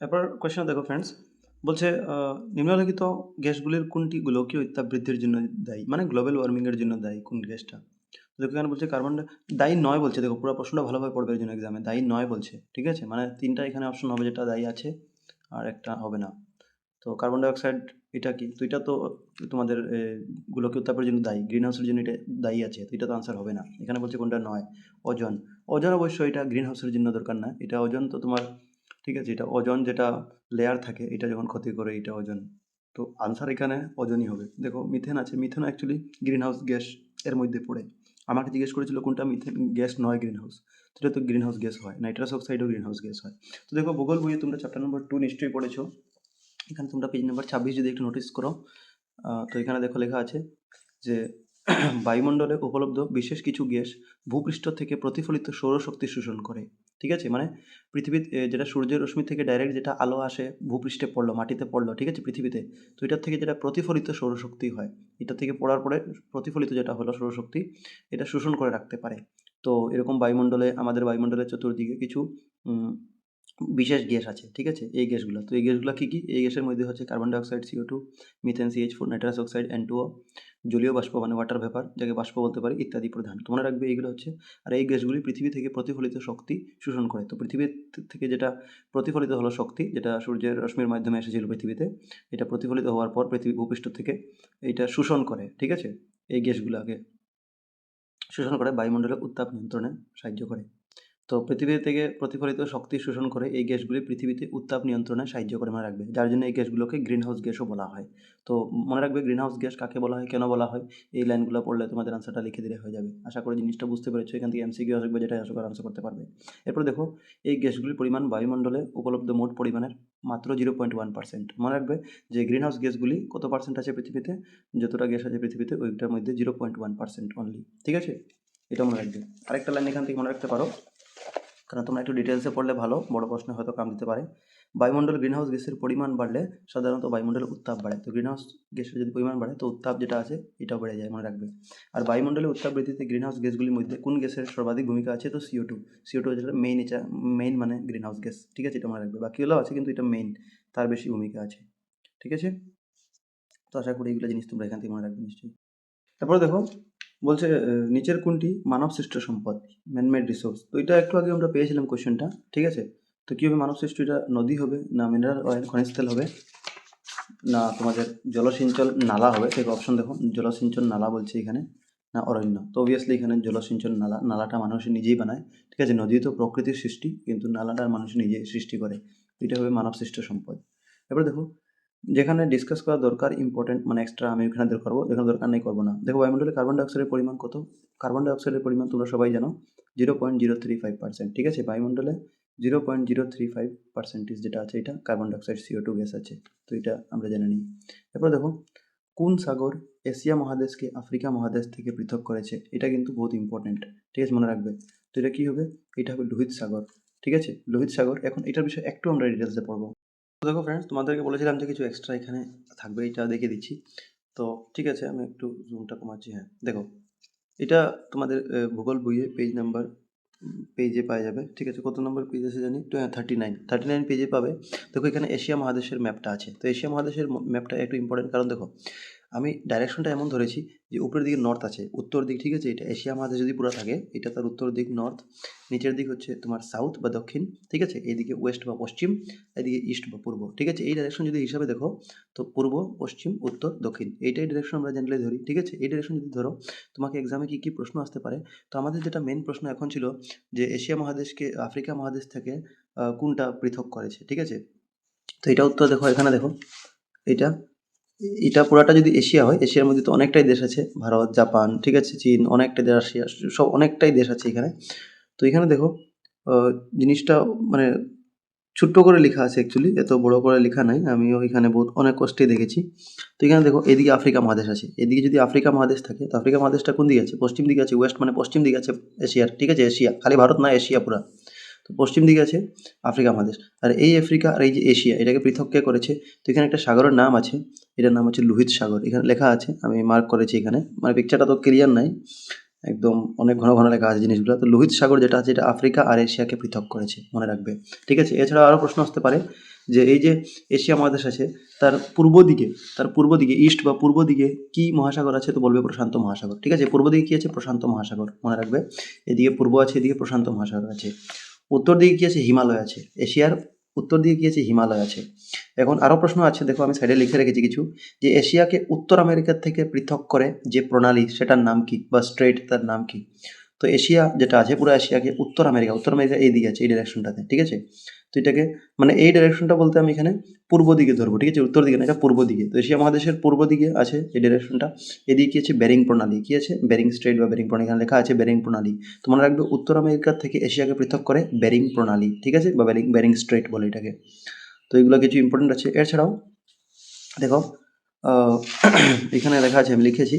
এরপর কোয়েশ্চেন দেখো ফ্রেন্ডস, বলছে নিম্নলিখিত গ্যাসগুলির কোনটি গোলকীয় উত্তাপ বৃদ্ধির জন্য দায়ী, মানে গ্লোবাল ওয়ার্মিংয়ের জন্য দায়ী কোন গ্যাসটা? দেখো এখানে বলছে কার্বন দায়ী নয় বলছে, দেখো পুরো প্রশ্নটা ভালোভাবে পড়বে এর জন্য এক্সামে, দায়ী নয় বলছে, ঠিক আছে, মানে 3টা এখানে অপশন হবে যেটা দায়ী আছে আর একটা হবে না। তো কার্বন ডাইঅক্সাইড এটা কি? তো এটা তো তোমাদের গোলকীয় উত্তাপের জন্য দায়ী, গ্রিন হাউসের জন্য এটা দায়ী আছে, তো এটা তো আনসার হবে না। এখানে বলছে কোনটা নয়? ওজন। ওজন অবশ্যই এটা গ্রিন হাউসের জন্য দরকার না, এটা ওজন তো তোমার, ঠিক আছে, এটা ওজন যেটা লেয়ার থাকে এটা যখন ক্ষতি করে এটা ওজন, তো আনসার এখানে ওজনই হবে। দেখো মিথেন আছে, methane actually green house gas এর মধ্যে পড়ে। আমাকে জিজ্ঞেস করেছিল কোনটা মিথেন গ্যাস নয় গ্রিন হাউস, তো এটা তো গ্রিন হাউস গ্যাস হয়, নাইট্রাস অক্সাইডও গ্রিন হাউস গ্যাস হয়। তো দেখো ভূগোল বইয়ে তোমরা চ্যাপ্টার নম্বর 2 নিশ্চয়ই পড়েছো, এখানে তোমরা পেজ নাম্বার 26 যদি একটু নোটিস করো, তো এখানে দেখো লেখা আছে যে বায়ুমণ্ডলে উপলব্ধ বিশেষ কিছু গ্যাস ভূপৃষ্ঠ থেকে প্রতিফলিত সৌরশক্তি শোষণ করে, ঠিক আছে, মানে পৃথিবীর যেটা সূর্যের রশ্মি থেকে ডাইরেক্ট যেটা আলো আসে ভূপৃষ্ঠে পড়লো, মাটিতে পড়লো, ঠিক আছে, পৃথিবীতে, তো এটার থেকে যেটা প্রতিফলিত সৌরশক্তি হয়, এটা থেকে পড়ার পরে প্রতিফলিত যেটা হলো সৌরশক্তি, এটা শোষণ করে রাখতে পারে। তো এরকম বায়ুমণ্ডলে, আমাদের বায়ুমণ্ডলের চতুর্দিকে কিছু বিশেষ গ্যাস আছে, ঠিক আছে, এই গ্যাসগুলো, তো এই গ্যাসগুলো কী কী? এই গ্যাসের মধ্যে হচ্ছে carbon dioxide CO2, methane CH4, nitrous oxide N2O, জলীয় বাষ্প মানে ওয়াটার ভেপার, যাকে বাষ্প বলতে পারি, ইত্যাদি প্রধান। তোমরা রাখবে এইগুলো হচ্ছে, আর এই গ্যাসগুলি পৃথিবী থেকে প্রতিফলিত শক্তি শোষণ করে। তো পৃথিবীর থেকে যেটা প্রতিফলিত হলো শক্তি, যেটা সূর্যের রশ্মির মাধ্যমে এসেছিল পৃথিবীতে, এটা প্রতিফলিত হওয়ার পর পৃথিবী ভূপৃষ্ঠ থেকে এইটা শোষণ করে, ঠিক আছে, এই গ্যাসগুলোকে শোষণ করে বায়ুমণ্ডলের উত্তাপ নিয়ন্ত্রণে সাহায্য করে। তো পৃথিবী থেকে প্রতিফলিত শক্তি শোষণ করে এই গ্যাসগুলি পৃথিবীতে উত্তাপ নিয়ন্ত্রণে সাহায্য করে, মনে রাখবে, যার জন্য এই গ্যাসগুলোকে গ্রিন হাউস গ্যাসও বলা হয়। তো মনে রাখবে গ্রিন হাউস গ্যাস কাকে বলা হয়, কেন বলা হয়, এই লাইনগুলো পড়লে তোমাদের আনসারটা লিখে দিলে হয়ে যাবে। আশা করি জিনিসটা বুঝতে পেরেছো, এখান থেকে MCQ আসবে, যেটা আশা করি আনসার করতে পারবে। এরপর দেখো, এই গ্যাসগুলির পরিমাণ বায়ুমণ্ডলে উপলব্ধ মোট পরিমাণের মাত্র 0.1%। মনে রাখবে যে গ্রিন হাউস গ্যাসগুলি কত পার্সেন্ট আছে পৃথিবীতে, যতটা গ্যাস আছে পৃথিবীতে ওইটার মধ্যে 0.1% অনলি, ঠিক আছে, এটা মনে রাখবে। আরেকটা লাইন এখান থেকে মনে রাখতে পারো, কারণ তোমরা একটু ডিটেলসে পড়লে ভালো, বড় প্রশ্নে হয়তো কাম দিতে পারে। বায়ুমণ্ডলে গ্রিনহাউস গ্যাসের পরিমাণ বাড়লে সাধারণত বায়ুমণ্ডলে উত্তাপ বাড়ে। তো গ্রিনহাউস গ্যাসের যদি পরিমাণ বাড়ে তো উত্তাপ যেটা আছে এটাও বেড়ে যায়, মনে রাখবে। আর বায়ুমণ্ডলে উত্তাপ বৃদ্ধিতে গ্রিনহাউস গ্যাসগুলির মধ্যে কোন গ্যাসের সর্বাধিক ভূমিকা আছে? তো CO2 যেটা মেইন মানে গ্রিনহাউস গ্যাস, ঠিক আছে, এটা মনে রাখবে। বাকিগুলো আছে কিন্তু এটা মেইন, তার বেশি ভূমিকা আছে, ঠিক আছে। তো আশা করি এইগুলো জিনিস তোমরা এখান থেকে মনে রাখবে নিশ্চয়ই। তারপরে দেখো বলছে নিচের কোনটি মানব সৃষ্ট সম্পদ, ম্যানমেড রিসোর্স? তো এটা একটু আগে আমরা পেয়েছিলাম কোয়েশ্চেনটা, ঠিক আছে। তো কী হবে মানব সৃষ্ট, এটা নদী হবে না মিনারেল অয়েল খনিজ তেল হবে? না তোমাদের জলসিঞ্চন নালা হবে, দেখো অপশন দেখো, জলসিঞ্চন নালা বলছে এখানে, না অরণ্য। তো অবভিয়াসলি এখানে জলসিঞ্চন নালা, নালাটা মানুষ নিজেই বানায়, ঠিক আছে। নদী তো প্রকৃতির সৃষ্টি, কিন্তু নালাটা মানুষ নিজে সৃষ্টি করে, এটা হবে মানব সৃষ্ট সম্পদ। এবার দেখো যেখানে ডিসকাস করা দরকার ইম্পর্টেন্ট, মানে এক্সট্রা আমি ওখানে দরকার করবো, যেখানে দরকার নেই করবো না। দেখো বায়ুমণ্ডলে কার্বন ডাইঅক্সাইডের পরিমাণ কত? কার্বন ডাইঅক্সাইডের পরিমাণ তোমরা সবাই জানো 0.035%, ঠিক আছে। বায়ুমণ্ডলে 0.035% যেটা আছে এটা কার্বন ডাইঅক্সাইড CO2 গ্যাস আছে, তো এটা আমরা জেনে নিই। এরপর দেখো কোন সাগর এশিয়া মহাদেশকে আফ্রিকা মহাদেশ থেকে পৃথক করেছে? এটা কিন্তু বহুত ইম্পর্টেন্ট, ঠিক আছে, মনে রাখবে। তো এটা কি হবে? এটা হবে লোহিত সাগর, ঠিক আছে, লোহিত সাগর। এখন এটার বিষয়ে একটু আমরা ডিটেলসে পড়বো। তো দেখো ফ্রেন্ডস, তোমাদেরকে বলেছিলাম যে কিছু এক্সট্রা এখানে থাকবে, এটা দেখিয়ে দিচ্ছি। তো ঠিক আছে, আমি একটু জুমটা কমাচ্ছি। হ্যাঁ দেখো, এটা তোমাদের ভূগোল বইয়ে পেজ নাম্বার পেজে পাওয়া যাবে, ঠিক আছে। কত নম্বর পেজ আছে জানি তো, হ্যাঁ 39 পেজে পাবে। দেখো এখানে এশিয়া মহাদেশের ম্যাপটা আছে। তো এশিয়া মহাদেশের ম্যাপটা একটু ইম্পর্টেন্ট, কারণ দেখো আমি ডাইরেকশনটা এমন ধরেছি যে উপরের দিকে নর্থ আছে, উত্তর দিক, ঠিক আছে। এটা এশিয়া মহাদেশ যদি পুরো থাকে, এটা তার উত্তর দিক নর্থ, নিচের দিক হচ্ছে তোমার সাউথ বা দক্ষিণ, ঠিক আছে। এইদিকে ওয়েস্ট বা পশ্চিম, এদিকে ইস্ট বা পূর্ব, ঠিক আছে। এই ডাইরেকশন যদি হিসাবে দেখো, তো পূর্ব, পশ্চিম, উত্তর, দক্ষিণ, এইটাই ডাইরেকশন আমরা জেনারেলি ধরি, ঠিক আছে। এই ডাইরেকশন যদি ধরো, তোমাকে এক্সামে কী কী প্রশ্ন আসতে পারে। তো আমাদের যেটা মেন প্রশ্ন এখন ছিল যে এশিয়া মহাদেশকে আফ্রিকা মহাদেশ থেকে কোনটা পৃথক করেছে, ঠিক আছে। তো এটা উত্তর দেখো, এখানে দেখো, এটা এটা পুরাটা যদি এশিয়া হয়, এশিয়ার মধ্যে তো অনেকটাই দেশ আছে, ভারত, জাপান, ঠিক আছে, চীন, অনেকটা দেশ, রাশিয়া, সব অনেকটাই দেশ আছে এখানে। তো এখানে দেখো জিনিসটা মানে ছোট্ট করে লেখা আছে, অ্যাকচুয়ালি এত বড় করে লেখা নাই, আমিও এখানে বহুত অনেক কষ্টে দেখেছি। তো এখানে দেখো এদিকে আফ্রিকা মহাদেশ আছে, এদিকে যদি আফ্রিকা মহাদেশ থাকে, তো আফ্রিকা মহাদেশটা কোন দিকে আছে? পশ্চিম দিকে আছে, ওয়েস্ট মানে পশ্চিম দিকে আছে এশিয়ার, ঠিক আছে, এশিয়া, খালি ভারত না, এশিয়া পুরা। তো পশ্চিম দিকে আছে আফ্রিকা মহাদেশ, আর এই আফ্রিকা আর এই যে এশিয়া, এটাকে পৃথক কে করেছে? তো এখানে একটা সাগরের নাম আছে, এটার নাম হচ্ছে লোহিত সাগর, এখানে লেখা আছে, আমি মার্ক করেছি এখানে, মানে পিকচারটা তো ক্লিয়ার নাই একদম, অনেক ঘন ঘন লেখা আছে জিনিসগুলো। তো লোহিত সাগর যেটা আছে, এটা আফ্রিকা আর এশিয়াকে পৃথক করেছে, মনে রাখবে, ঠিক আছে। এছাড়া আরও প্রশ্ন আসতে পারে যে এই যে এশিয়া মহাদেশ আছে, তার পূর্ব দিকে, ইস্ট বা পূর্ব দিকে কি মহাসাগর আছে? তো বলবে প্রশান্ত মহাসাগর, ঠিক আছে। পূর্ব দিকে কি আছে? প্রশান্ত মহাসাগর, মনে রাখবে। এদিকে পূর্ব আছে, এদিকে প্রশান্ত মহাসাগর আছে। উত্তর দিকে কি আছে? হিমালয় আছে, এশিয়ার উত্তর দিকে কি আছে? হিমালয় আছে। এখন আরও প্রশ্ন আছে, দেখো আমি সাইডে লিখে রেখেছি কিছু, যে এশিয়াকে উত্তর আমেরিকার থেকে পৃথক করে যে প্রণালী, সেটার নাম কি, বা স্ট্রেট, তার নাম কি? তো এশিয়া যেটা আছে, পুরো এশিয়াকে উত্তর আমেরিকা এই দিকে আছে, এই ডাইরেকশনটাতে, ঠিক আছে। তো এটাকে মানে এই ডাইরেকশনটা বলতে আমি এখানে পূর্ব দিকে ধরবো, ঠিক আছে, উত্তর দিকে না, এটা পূর্ব দিকে। তো এশিয়া মহাদেশের পূর্ব দিকে আছে এই ডাইরেকশনটা। এদিকে কি আছে? বেরিং প্রণালী, কি আছে? বেরিং স্ট্রেট বা বেরিং প্রণালী, এখানে লেখা আছে বেরিং প্রণালী। তো মনে রাখবে উত্তর আমেরিকার থেকে এশিয়াকে পৃথক করে বেরিং প্রণালী, ঠিক আছে, বা বেরিং স্ট্রেট বলে এটাকে। তো এগুলো কিছু ইম্পর্টেন্ট আছে। এছাড়াও দেখো আহ, এখানে লেখা আছে, আমি লিখেছি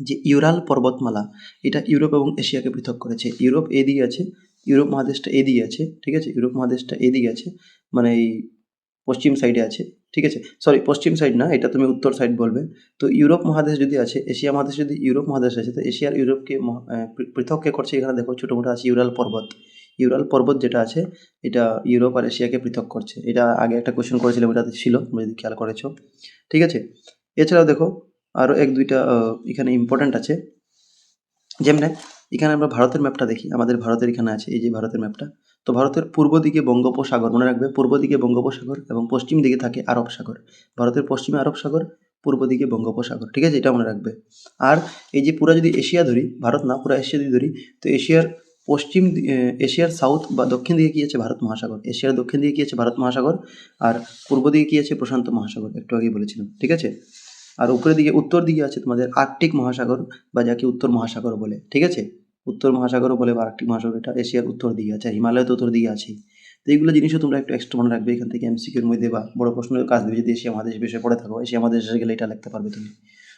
যে ইউরাল পর্বতমালা, এটা ইউরোপ এবং এশিয়াকে পৃথক করেছে। ইউরোপ এদিকে আছে, ইউরোপ মহাদেশটা এদিকে আছে, ঠিক আছে, ইউরোপ মহাদেশটা এদিকে আছে, মানে এই পশ্চিম সাইডে আছে, ঠিক আছে। সরি, পশ্চিম সাইড না, এটা তুমি উত্তর সাইড বলবে। তো ইউরোপ মহাদেশ যদি আছে, এশিয়া মহাদেশ যদি ইউরোপ মহাদেশ আছে, তো এশিয়ার ইউরোপকে পৃথক কে করছে? এখানে দেখো ছোটো মোটো আছে ইউরাল পর্বত, ইউরাল পর্বত যেটা আছে, এটা ইউরোপ আর এশিয়াকে পৃথক করছে। এটা আগে একটা কোয়েশ্চেন করেছিলাম, এটাতে ছিল, তুমি যদি খেয়াল করেছো, ঠিক আছে। এছাড়াও দেখো আরও এক দুইটা এখানে ইম্পর্ট্যান্ট আছে, যেমন এখানে আমরা ভারতের ম্যাপটা দেখি, আমাদের ভারতের এখানে আছে এই যে ভারতের ম্যাপটা। তো ভারতের পূর্ব দিকে বঙ্গোপসাগর, মনে রাখবে, পূর্ব দিকে বঙ্গোপসাগর এবং পশ্চিম দিকে থাকে আরব সাগর। ভারতের পশ্চিমে আরব সাগর, পূর্ব দিকে বঙ্গোপসাগর, ঠিক আছে, এটা মনে রাখবে। আর এই যে পুরো যদি এশিয়া ধরি, ভারত না, পুরো এশিয়া যদি ধরি, তো এশিয়ার সাউথ বা দক্ষিণ দিকে কী আছে? ভারত মহাসাগর। এশিয়ার দক্ষিণ দিকে কী আছে? ভারত মহাসাগর। আর পূর্ব দিকে কী আছে? প্রশান্ত মহাসাগর, একটু আগেই বলেছিলাম, ঠিক আছে। আর উপরের দিকে, উত্তর দিকে আছে তোমাদের আর্কটিক মহাসাগর, বা যাকে উত্তর মহাসাগর বলে, ঠিক আছে। উত্তর মহাসাগরও বলে বা আর্কটিক মহাসাগর, এটা এশিয়ার উত্তর দিকে আছে, আর হিমালয় তো উত্তর দিকে আছেই। তো এইগুলো জিনিসও তোমরা একটু এক্সট্রা মনে রাখবে, এখান থেকে এমসিকিউর মধ্যে বা বড় প্রশ্নের কাজ দেবে, যদি এশিয়া মহাদেশ বিষয়ে পড়ে থাকো, এশিয়া মহাদেশে গেলে এটা লিখতে পারবে তুমি।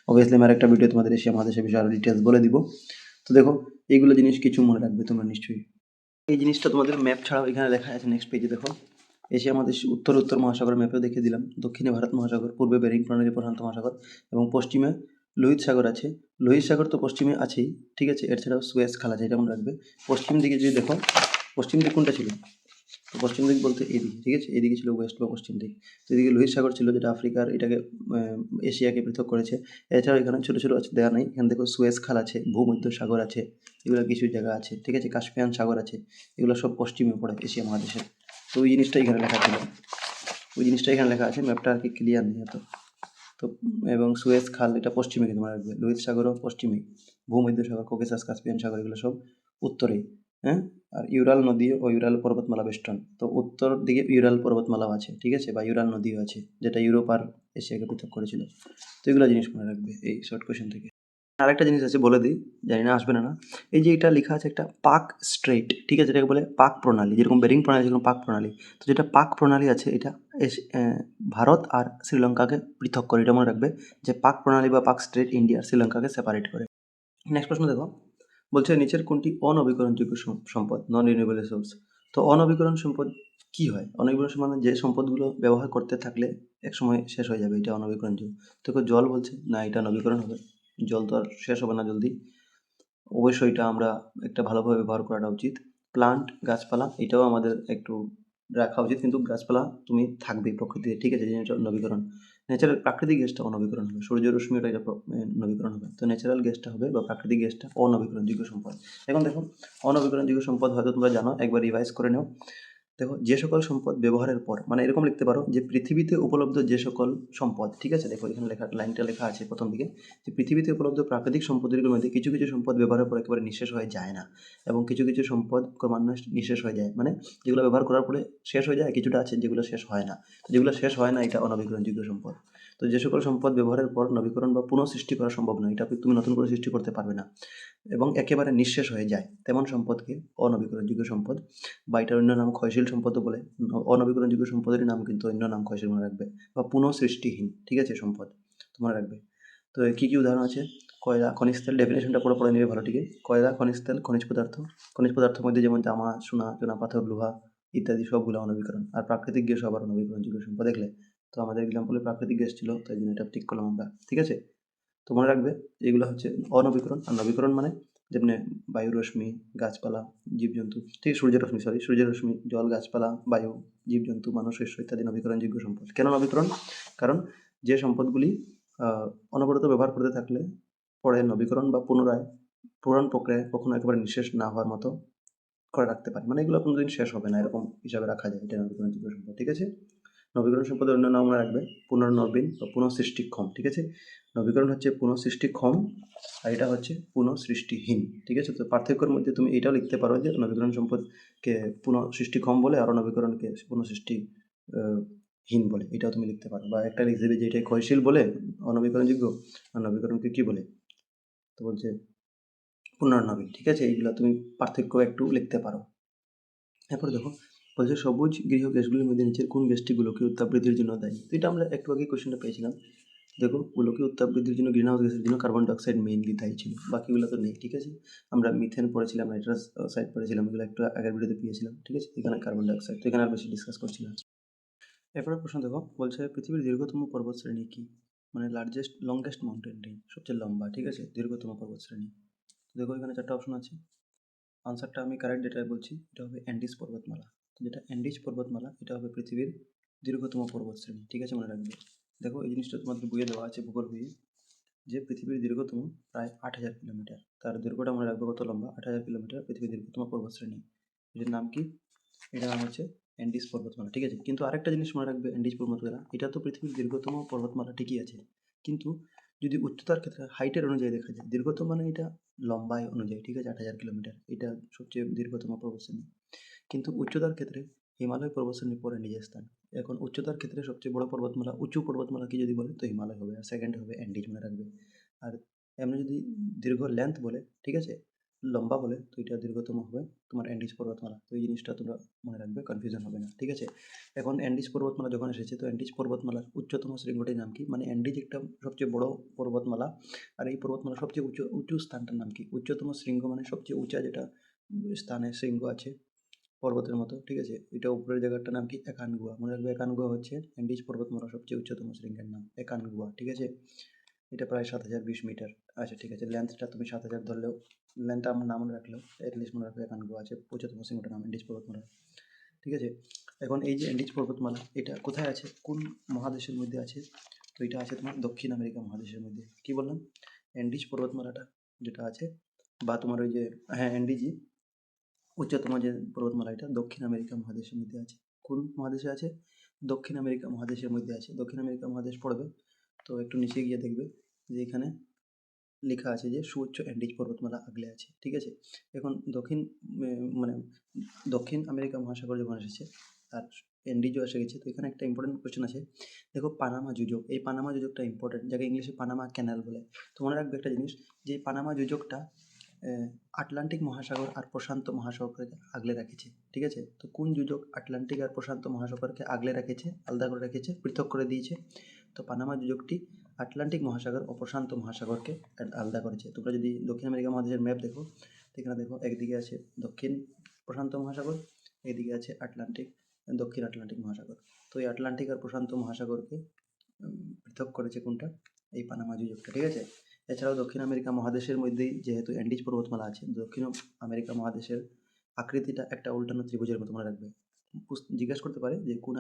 অবভিয়াসলি আমার একটা ভিডিও তোমাদের এশিয়া মহাদেশের বিষয়ে আরও ডিটেলস বলে দিব। তো দেখো এইগুলো জিনিস কিছু মনে রাখবে তোমরা নিশ্চয়ই। এই জিনিসটা তোমাদের ম্যাপ ছাড়াও এখানে লেখা আছে, নেক্সট পেজে দেখো, এশিয়া মহাদেশ উত্তর মহাসাগর ম্যাপেও দেখিয়ে দিলাম। দক্ষিণে ভারত মহাসাগর, পূর্বে বেরিং প্রণালী, প্রশান্ত মহাসাগর, এবং পশ্চিমে লোহিত সাগর আছে। লোহিত সাগর তো পশ্চিমে আছেই, ঠিক আছে। এছাড়াও সুয়েজ খাল আছে, এটা মনে রাখবে। পশ্চিম দিকে যদি দেখো, পশ্চিম দিক কোনটা ছিল? তো পশ্চিম দিক বলতে এদিকে, ঠিক আছে, এদিকে ছিল ওয়েস্ট বা পশ্চিম দিক। তো এদিকে লোহিত সাগর ছিল, যেটা আফ্রিকার এটাকে এশিয়াকে পৃথক করেছে। এছাড়াও এখানে ছোটো ছোটো আছে, দেওয়া নাই, এখানে দেখো সুয়েজ খাল আছে, ভূমধ্য সাগর আছে, এগুলো কিছু জায়গা আছে, ঠিক আছে, কাস্পিয়ান সাগর আছে, এগুলো সব পশ্চিমে পড়ে এশিয়া মহাদেশের। তো ওই জিনিসটা এখানে লেখা ছিল, ওই জিনিসটা এখানে লেখা আছে, ম্যাপটা আর কি ক্লিয়ার নেই এত। তো এবং সুয়েজ খাল এটা পশ্চিমে, কিন্তু মনে রাখবে লোহিত সাগরও পশ্চিমে, ভূমধ্যসাগর, ককেসাস, কাস্পিয়ান সাগর এগুলো সব উত্তরে। হ্যাঁ, আর ইউরাল নদী ও ইউরাল পর্বতমালা বেষ্টন, তো উত্তর দিকে ইউরাল পর্বতমালাও আছে, ঠিক আছে, বা ইউরাল নদীও আছে, যেটা ইউরোপ আর এশিয়াকে পৃথক করেছিল। তো এগুলো জিনিস মনে রাখবে এই শর্ট কোয়েশ্চেন থেকে। আরেকটা জিনিস আছে, বলে দিই, জানি না আসবে না, এই যে এটা লেখা আছে একটা পাক স্ট্রেইট, ঠিক আছে, যেটাকে বলে পাক প্রণালী, যেরকম বেরিং প্রণালী যেরকম পাক প্রণালী। তো যেটা পাক প্রণালী আছে এটা ভারত আর শ্রীলঙ্কাকে পৃথক করে, এটা মনে রাখবে যে পাক প্রণালী বা পাক স্ট্রেইট ইন্ডিয়া আর শ্রীলঙ্কাকে সেপারেট করে। নেক্সট প্রশ্ন দেখো, বলছে নিচের কোনটি অনবীকরণযোগ্য সম্পদ, নন রিনিউয়েবল রিসোর্স। তো অনবীকরণ সম্পদ কি হয়? অনবীকরণ সম্পদ মানে যে সম্পদগুলো ব্যবহার করতে থাকলে একসময় শেষ হয়ে যাবে, এটা অনবীকরণযোগ্য। দেখো জল বলছে না, এটা নবীকরণ হবে, জল তো আর শেষ হবে না জলদি, অবশ্যই এটা আমরা একটা ভালোভাবে ব্যবহার করাটা উচিত। প্লান্ট, গাছপালা, এটাও আমাদের একটু রাখা উচিত, কিন্তু গাছপালা তুমি থাকবেই প্রকৃতিতে, ঠিক আছে, জিনিসটা নবীকরণ। ন্যাচারাল প্রাকৃতিক গ্যাসটা অনবীকরণ হবে, সূর্য রশ্মি ওটা এটা নবীকরণ হবে, তো ন্যাচারাল গ্যাসটা হবে বা প্রাকৃতিক গ্যাসটা অনবীকরণযোগ্য সম্পদ। এখন দেখো অনবীকরণযোগ্য সম্পদ হয়তো তোমরা জানো, একবার রিভাইজ করে নাও। দেখো যে সকল সম্পদ ব্যবহারের পর, মানে এরকম লিখতে পারো যে পৃথিবীতে উপলব্ধ যে সকল সম্পদ, ঠিক আছে, দেখো এখানে লেখা লাইনটা লেখা আছে প্রথম দিকে, যে পৃথিবীতে উপলব্ধ প্রাকৃতিক সম্পদগুলোর মধ্যে কিছু কিছু সম্পদ ব্যবহারের পর একেবারে নিঃশেষ হয়ে যায় না, এবং কিছু কিছু সম্পদ ক্রমান্বয়ে নিঃশেষ হয়ে যায়, মানে যেগুলো ব্যবহার করার পরে শেষ হয়ে যায়, কিছুটা আছে যেগুলো শেষ হয় না, তো যেগুলো শেষ হয় না এটা অনবীকরণযোগ্য সম্পদ। তো যে সকল সম্পদ ব্যবহারের পর নবীকরণ বা পুনঃসৃষ্টি করা সম্ভব নয়, এটা তুমি নতুন করে সৃষ্টি করতে পারবে না এবং একেবারে নিঃশেষ হয়ে যায়, তেমন সম্পদকে অনবীকরণযোগ্য সম্পদ, বা এটার অন্য নাম ক্ষয়শীল সম্পদও বলে। অনবীকরণযোগ্য সম্পদের নাম কিন্তু অন্য নাম ক্ষয়শীল, মনে রাখবে, বা পুনঃসৃষ্টিহীন, ঠিক আছে, সম্পদ মনে রাখবে। তো কী কী উদাহরণ আছে? কয়লা, খনিজ তেল, ডেফিনেশনটা পুরো পড়ে নেবে ভালো, ঠিক আছে। কয়লা, খনিজ তেল, খনিজ পদার্থের মধ্যে যেমন তামা, সোনা, চুনা পাথর, লোহা ইত্যাদি সবগুলো অনবীকরণ। আর প্রাকৃতিক গ্যাস আবার অনবীকরণযোগ্য সম্পদ, দেখলে তো আমাদের এক্সাম্পলে প্রাকৃতিক গ্যাস ছিল, তাই জন্য এটা ঠিক করলাম আমরা, ঠিক আছে। তো মনে রাখবে এগুলো হচ্ছে অনবীকরণ, আর নবীকরণ মানে যেমনি বায়ু রশ্মি, গাছপালা, জীবজন্তু, ঠিক সূর্যের রশ্মি, সূর্যের রশ্মি, জল, গাছপালা, বায়ু, জীবজন্তু, মানুষ, শস্য ইত্যাদি নবীকরণযোগ্য সম্পদ। কেন নবীকরণ? কারণ যে সম্পদগুলি অনবরত ব্যবহার করতে থাকলে পরে নবীকরণ বা পুনরায় পূরণ প্রক্রিয়ায় কখনো একেবারে নিঃশেষ না হওয়ার মতো করে রাখতে পারে, মানে এগুলো কোনোদিন শেষ হবে না, এরকম হিসাবে রাখা যায়, এটা নবীকরণযোগ্য সম্পদ, ঠিক আছে। নবীকরণ সম্পদের অন্য নাম মনে রাখবে পুনর্নবীন বা পুনঃসৃষ্টিক্ষম, ঠিক আছে। নবীকরণ হচ্ছে পুনঃসৃষ্টিক্ষম, আর এটা হচ্ছে পুনঃসৃষ্টিহীন, ঠিক আছে। তো পার্থক্যের মধ্যে তুমি এটাও লিখতে পারো যে নবীকরণ সম্পদকে পুনঃসৃষ্টিক্ষম বলে, আর নবীকরণকে পুনঃসৃষ্টি হীন বলে, এটাও তুমি লিখতে পারো, বা একটা লিখে দেবে যে এটাই ক্ষয়শীল বলে অনবীকরণযোগ্য, আর নবীকরণকে কি বলে, তো বলছে পুনর্নবীন, ঠিক আছে। এইগুলো তুমি পার্থক্য একটু লিখতে পারো। এরপরে দেখো, বলছে সবুজ গৃহ গ্যাসগুলির মধ্যে নিচের কোন গ্যাসটি গোলকীয় উত্তাপ বৃদ্ধির জন্য দায়ী? তো এটা আমরা একটু আগে কোশ্চেনটা পেয়েছিলাম। দেখো গোলকীয় উত্তাপ বৃদ্ধির জন্য গ্রিন হাউস গ্যাসের জন্য কার্বন ডাইঅক্সাইড মেইনলি দায়ী ছিল, বাকিগুলো তো নেই, ঠিক আছে। আমরা মিথেন পড়েছিলাম, নাইট্রাস অক্সাইড পড়েছিলাম, এগুলো একটু আগের ভিডিওতে পেয়েছিলাম, ঠিক আছে। এখানে কার্বন ডাইঅক্সাইড, তো এখানে আর বেশি ডিসকাস করছি না। এরপরে প্রশ্ন দেখো, বলছে পৃথিবীর দীর্ঘতম পর্বতশ্রেণী কি? মানে লংগেস্ট মাউন্টেন রেঞ্জ, সবচেয়ে লম্বা, ঠিক আছে, দীর্ঘতম পর্বতশ্রেণী। দেখো এখানে 4টা অপশন আছে, আনসারটা আমি কারেক্ট যেটা বলছি এটা হবে অ্যান্ডিজ পর্বতমালা। তো যেটা অ্যান্ডিজ পর্বতমালা এটা হবে পৃথিবীর দীর্ঘতম পর্বতশ্রেণী, ঠিক আছে, মনে রাখবে। দেখো এই জিনিসটা তোমাদের বইয়ে দেওয়া আছে ভূগোল বইয়ে, যে পৃথিবীর দীর্ঘতম প্রায় 8,000 কিলোমিটার, তার দীর্ঘটা মনে রাখবে কত লম্বা, 8,000 কিলোমিটার, পৃথিবীর দীর্ঘতম পর্বতশ্রেণী। এটার নাম কি? এটার নাম হচ্ছে অ্যান্ডিজ পর্বতমালা, ঠিক আছে। কিন্তু আরেকটা জিনিস মনে রাখবে, অ্যান্ডিজ পর্বতমালা এটা তো পৃথিবীর দীর্ঘতম পর্বতমালা ঠিকই আছে, কিন্তু যদি উচ্চতার ক্ষেত্রে হাইটের অনুযায়ী দেখা যায়, দীর্ঘতম মানে এটা লম্বায় অনুযায়ী, ঠিক আছে, 8,000 কিলোমিটার, এটা সবচেয়ে দীর্ঘতম পর্বতশ্রেণী। কিন্তু উচ্চতার ক্ষেত্রে হিমালয় পর্বতশ্রেণীর পরে নিজের স্থান। এখন উচ্চতার ক্ষেত্রে সবচেয়ে বড় পর্বতমালা, উঁচু পর্বতমালা কি যদি বলে, তো হিমালয় হবে, আর সেকেন্ড হবে অ্যান্ডিজ, মনে রাখবে। আর এমনি যদি দীর্ঘ লেন্থ বলে, ঠিক আছে, লম্বা বলে, তো এটা দীর্ঘতম হবে তোমার অ্যান্ডিজ পর্বতমালা। তো এই জিনিসটা তোমরা মনে রাখবে, কনফিউশন হবে না, ঠিক আছে। এখন অ্যান্ডিজ পর্বতমালা যখন এসেছে, তো অ্যান্ডিজ পর্বতমালার উচ্চতম শৃঙ্গটির নাম কি? মানে অ্যান্ডিজ একটা সবচেয়ে বড় পর্বতমালা, আর এই পর্বতমালার সবচেয়ে উঁচু উঁচু স্থানটার নাম কি? উচ্চতম শৃঙ্গ মানে সবচেয়ে উঁচা যেটা স্থানে শৃঙ্গ আছে পর্বতের মতো, ঠিক আছে, এটা উপরের জায়গাটার নাম কি? একানগুয়া, মনে রাখবে। একানগুয়া হচ্ছে অ্যান্ডিজ পর্বতমালার সবচেয়ে উচ্চতম শৃঙ্গের নাম, একানগুয়া, ঠিক আছে। এটা প্রায় 7,020 মিটার। আচ্ছা ঠিক আছে, লেন্থটা তুমি 7,000 ধরলেও, লেন্থটা আমার না মনে রাখলেও অ্যাটলিস্ট মনে রাখবে একানগুয়া আছে, উচ্চতম শৃঙ্গটার নাম অ্যান্ডিজ পর্বতমালা, ঠিক আছে। এখন এই যে অ্যান্ডিজ পর্বতমালা এটা কোথায় আছে, কোন মহাদেশের মধ্যে আছে? তো এটা আছে তোমার দক্ষিণ আমেরিকা মহাদেশের মধ্যে। কি বললাম? অ্যান্ডিজ পর্বতমালাটা যেটা আছে, বা তোমার ওই যে, হ্যাঁ অ্যান্ডিজই উচ্চতম যে পর্বতমালা, এটা দক্ষিণ আমেরিকা মহাদেশের মধ্যে আছে। কোন মহাদেশে আছে? দক্ষিণ আমেরিকা মহাদেশের মধ্যে আছে। দক্ষিণ আমেরিকা মহাদেশ পড়বে তো একটু নিচে গিয়ে দেখবে যে এখানে লেখা আছে যে সুউচ্চ অ্যান্ডিজ পর্বতমালা আগলে আছে, ঠিক আছে। এখন মানে দক্ষিণ আমেরিকা মহাসাগর যখন এসেছে আর অ্যান্ডিজও এসে গেছে, তো এখানে একটা ইম্পর্টেন্ট কোয়েশ্চেন আছে। দেখো পানামা যুজক, এই পানামা যুজকটা ইম্পর্টেন্ট, যাকে ইংলিশে পানামা ক্যানাল বলে। তো মনে রাখবে একটা জিনিস, যে এই পানামা যুজকটা আটলান্টিক মহাসাগর আর প্রশান্ত মহাসাগরকে আগলে রেখেছে, ঠিক আছে। তো কোন যুজক আটলান্টিক আর প্রশান্ত মহাসাগরকে আগলে রেখেছে, আলাদা করে রেখেছে, পৃথক করে দিয়েছে? তো পানামা যুজকটি আটলান্টিক মহাসাগর ও প্রশান্ত মহাসাগরকে আলাদা করেছে। তোমরা যদি দক্ষিণ আমেরিকা মহাদেশের ম্যাপ দেখো, তো এখানে দেখো একদিকে আছে দক্ষিণ প্রশান্ত মহাসাগর, এদিকে আছে দক্ষিণ আটলান্টিক মহাসাগর। তো এই আটলান্টিক আর প্রশান্ত মহাসাগরকে পৃথক করেছে কোনটা? এই পানামা যুজকটা, ঠিক আছে। এছাড়াও দক্ষিণ আমেরিকা মহাদেশের মধ্যেই যেহেতু অ্যান্ডিজ পর্বতমালা আছে, দক্ষিণ আমেরিকা মহাদেশের আকৃতিটা একটা উল্টানো ত্রিভুজের মতো, মনে রাখবে। জিজ্ঞাসা করতে পারে যে কোন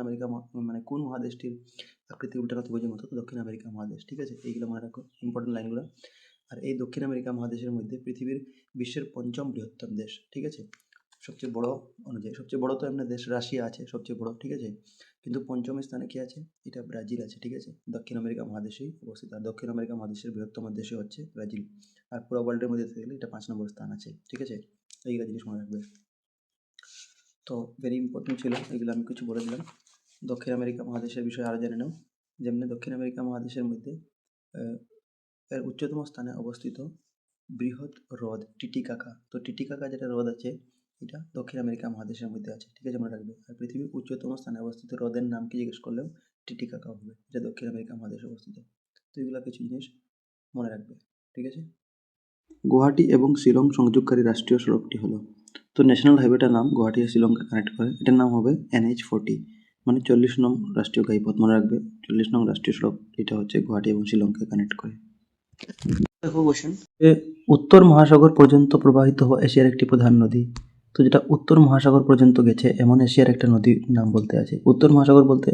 মানে কোন মহাদেশটির আকৃতি উল্টানো ত্রিভুজের মতো? তো দক্ষিণ আমেরিকা মহাদেশ, ঠিক আছে। এইগুলো মনে রাখো ইম্পর্টেন্ট লাইনগুলো। আর এই দক্ষিণ আমেরিকা মহাদেশের মধ্যে পৃথিবীর বিশ্বের পঞ্চম বৃহত্তম দেশ, ঠিক আছে। সবচেয়ে বড় অনুযায়ী সবচেয়ে বড় তো এমনি দেশ রাশিয়া আছে সবচেয়ে বড়, ঠিক আছে। কিন্তু পঞ্চম স্থানে কি আছে? এটা ব্রাজিল আছে, ঠিক আছে। দক্ষিণ আমেরিকা মহাদেশেই অবস্থিত। আর দক্ষিণ আমেরিকা মহাদেশের বৃহত্তম দেশই হচ্ছে ব্রাজিল। আর পুরো ওয়ার্ল্ডের মধ্যে দেখতে গেলে এটা 5 নম্বর স্থান আছে, ঠিক আছে। এইগুলো জিনিস মনে রাখবে। তো ভেরি ইম্পর্টেন্ট ছিল, এগুলো আমি কিছু বলে দিলাম। দক্ষিণ আমেরিকা মহাদেশের বিষয়ে আরও জেনে নাও। যেমনি দক্ষিণ আমেরিকা মহাদেশের মধ্যে এর উচ্চতম স্থানে অবস্থিত বৃহৎ হ্রদ টিটিকাকা। তো টিটিকাকা যেটা হ্রদ আছে, এটা দক্ষিণ আমেরিকা মহাদেশের মধ্যে আছে, ঠিক আছে, মনে রাখবে। আর পৃথিবীর উচ্চতম স্থানে অবস্থিত হ্রদের নাম কি জিজ্ঞেস করলেও টিটিকাকা হবে, এটা দক্ষিণ আমেরিকা মহাদেশে অবস্থিত। তো এগুলো কিছু জিনিস মনে রাখবে, ঠিক আছে। গুয়াহাটি এবং শিলং সংযোগকারী রাষ্ট্রীয় সড়কটি হলো, তো ন্যাশনাল হাইওয়েটার নাম গুয়াহাটি আর শিলংকে কানেক্ট করে, এটার নাম হবে NH40, মানে 40 নং রাষ্ট্রীয় ঘাইপথ, মনে রাখবে। 40 নং রাষ্ট্রীয় সড়ক এটা হচ্ছে গুয়াহাটি এবং শিলংকে কানেক্ট করে। দেখো কোশ্চেন, উত্তর মহাসাগর পর্যন্ত প্রবাহিত হওয়া এশিয়ার একটি প্রধান নদী। তো যেটা উত্তর মহাসাগর পর্যন্ত গেছে এমন এশিয়ার একটা নদীর নাম বলতে আছে। উত্তর মহাসাগর বলতে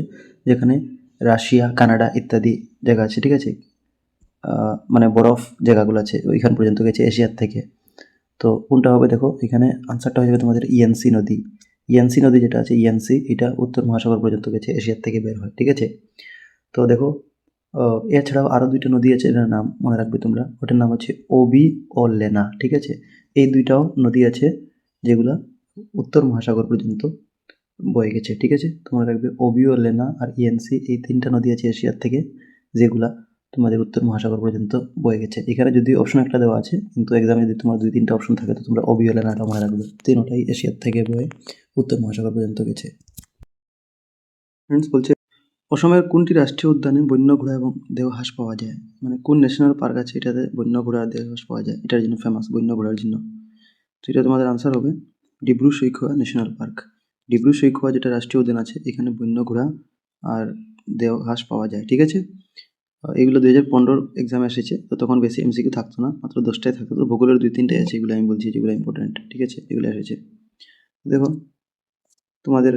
যেখানে রাশিয়া, কানাডা ইত্যাদি জায়গা আছে, ঠিক আছে। মানে বরফ জায়গাগুলো আছে, ওইখান পর্যন্ত গেছে এশিয়ার থেকে। তো কোনটা হবে? দেখো এখানে আনসারটা হয়ে যাবে তোমাদের ইয়ানসি নদী। ইয়ানসি নদী যেটা আছে, ইয়ানসি, এটা উত্তর মহাসাগর পর্যন্ত গেছে, এশিয়ার থেকে বের হয়, ঠিক আছে। তো দেখো এছাড়াও আরও দুইটা নদী আছে, এটার নাম মনে রাখবে তোমরা। ওটার নাম হচ্ছে ওবি ও লেনা, ঠিক আছে। এই দুইটাও নদী আছে যেগুলা উত্তর মহাসাগর পর্যন্ত বয়ে গেছে, ঠিক আছে। তোমরা রাখবে ওবি ও লেনা আর ইএনসি, এই তিনটা নদী আছে এশিয়ার থেকে যেগুলা তোমাদের উত্তর মহাসাগর পর্যন্ত বয়ে গেছে। এখানে যদি অপশন একটা দেওয়া আছে, কিন্তু এক্সামে যদি তোমার 2-3টা অপশন থাকে তো তোমরা ওবি ও লেনাটা মনে রাখবে। তিনটাই এশিয়ার থেকে বয়ে উত্তর মহাসাগর পর্যন্ত গেছে। ফ্রেন্ডস বলছে, অসমের কোনটি রাষ্ট্রীয় উদ্যানে বন্য ঘোড়া এবং দেওহাঁস পাওয়া যায়? মানে কোন ন্যাশনাল পার্ক আছে এটাতে বন্য ঘোড়া আর দেওহাঁস পাওয়া যায়, এটার জন্য ফেমাস, বন্য ঘোড়ার জন্য। তো এটা তোমাদের আনসার হবে ডিব্রু সৈখোয়া ন্যাশনাল পার্ক। ডিব্রু সৈখোয়া যেটা রাষ্ট্রীয় উদ্যান আছে, এখানে বন্য ঘোড়া আর দেওহাঁস পাওয়া যায়, ঠিক আছে। এগুলো 2015 এক্সামে এসেছে, তো তখন বেশি MCQ থাকতো না, মাত্র 10টাই থাকতো। তো ভূগোলের 2-3টাই আছে, এগুলো আমি বলছি যেগুলো ইম্পর্টেন্ট, ঠিক আছে, এগুলো এসেছে। দেখো তোমাদের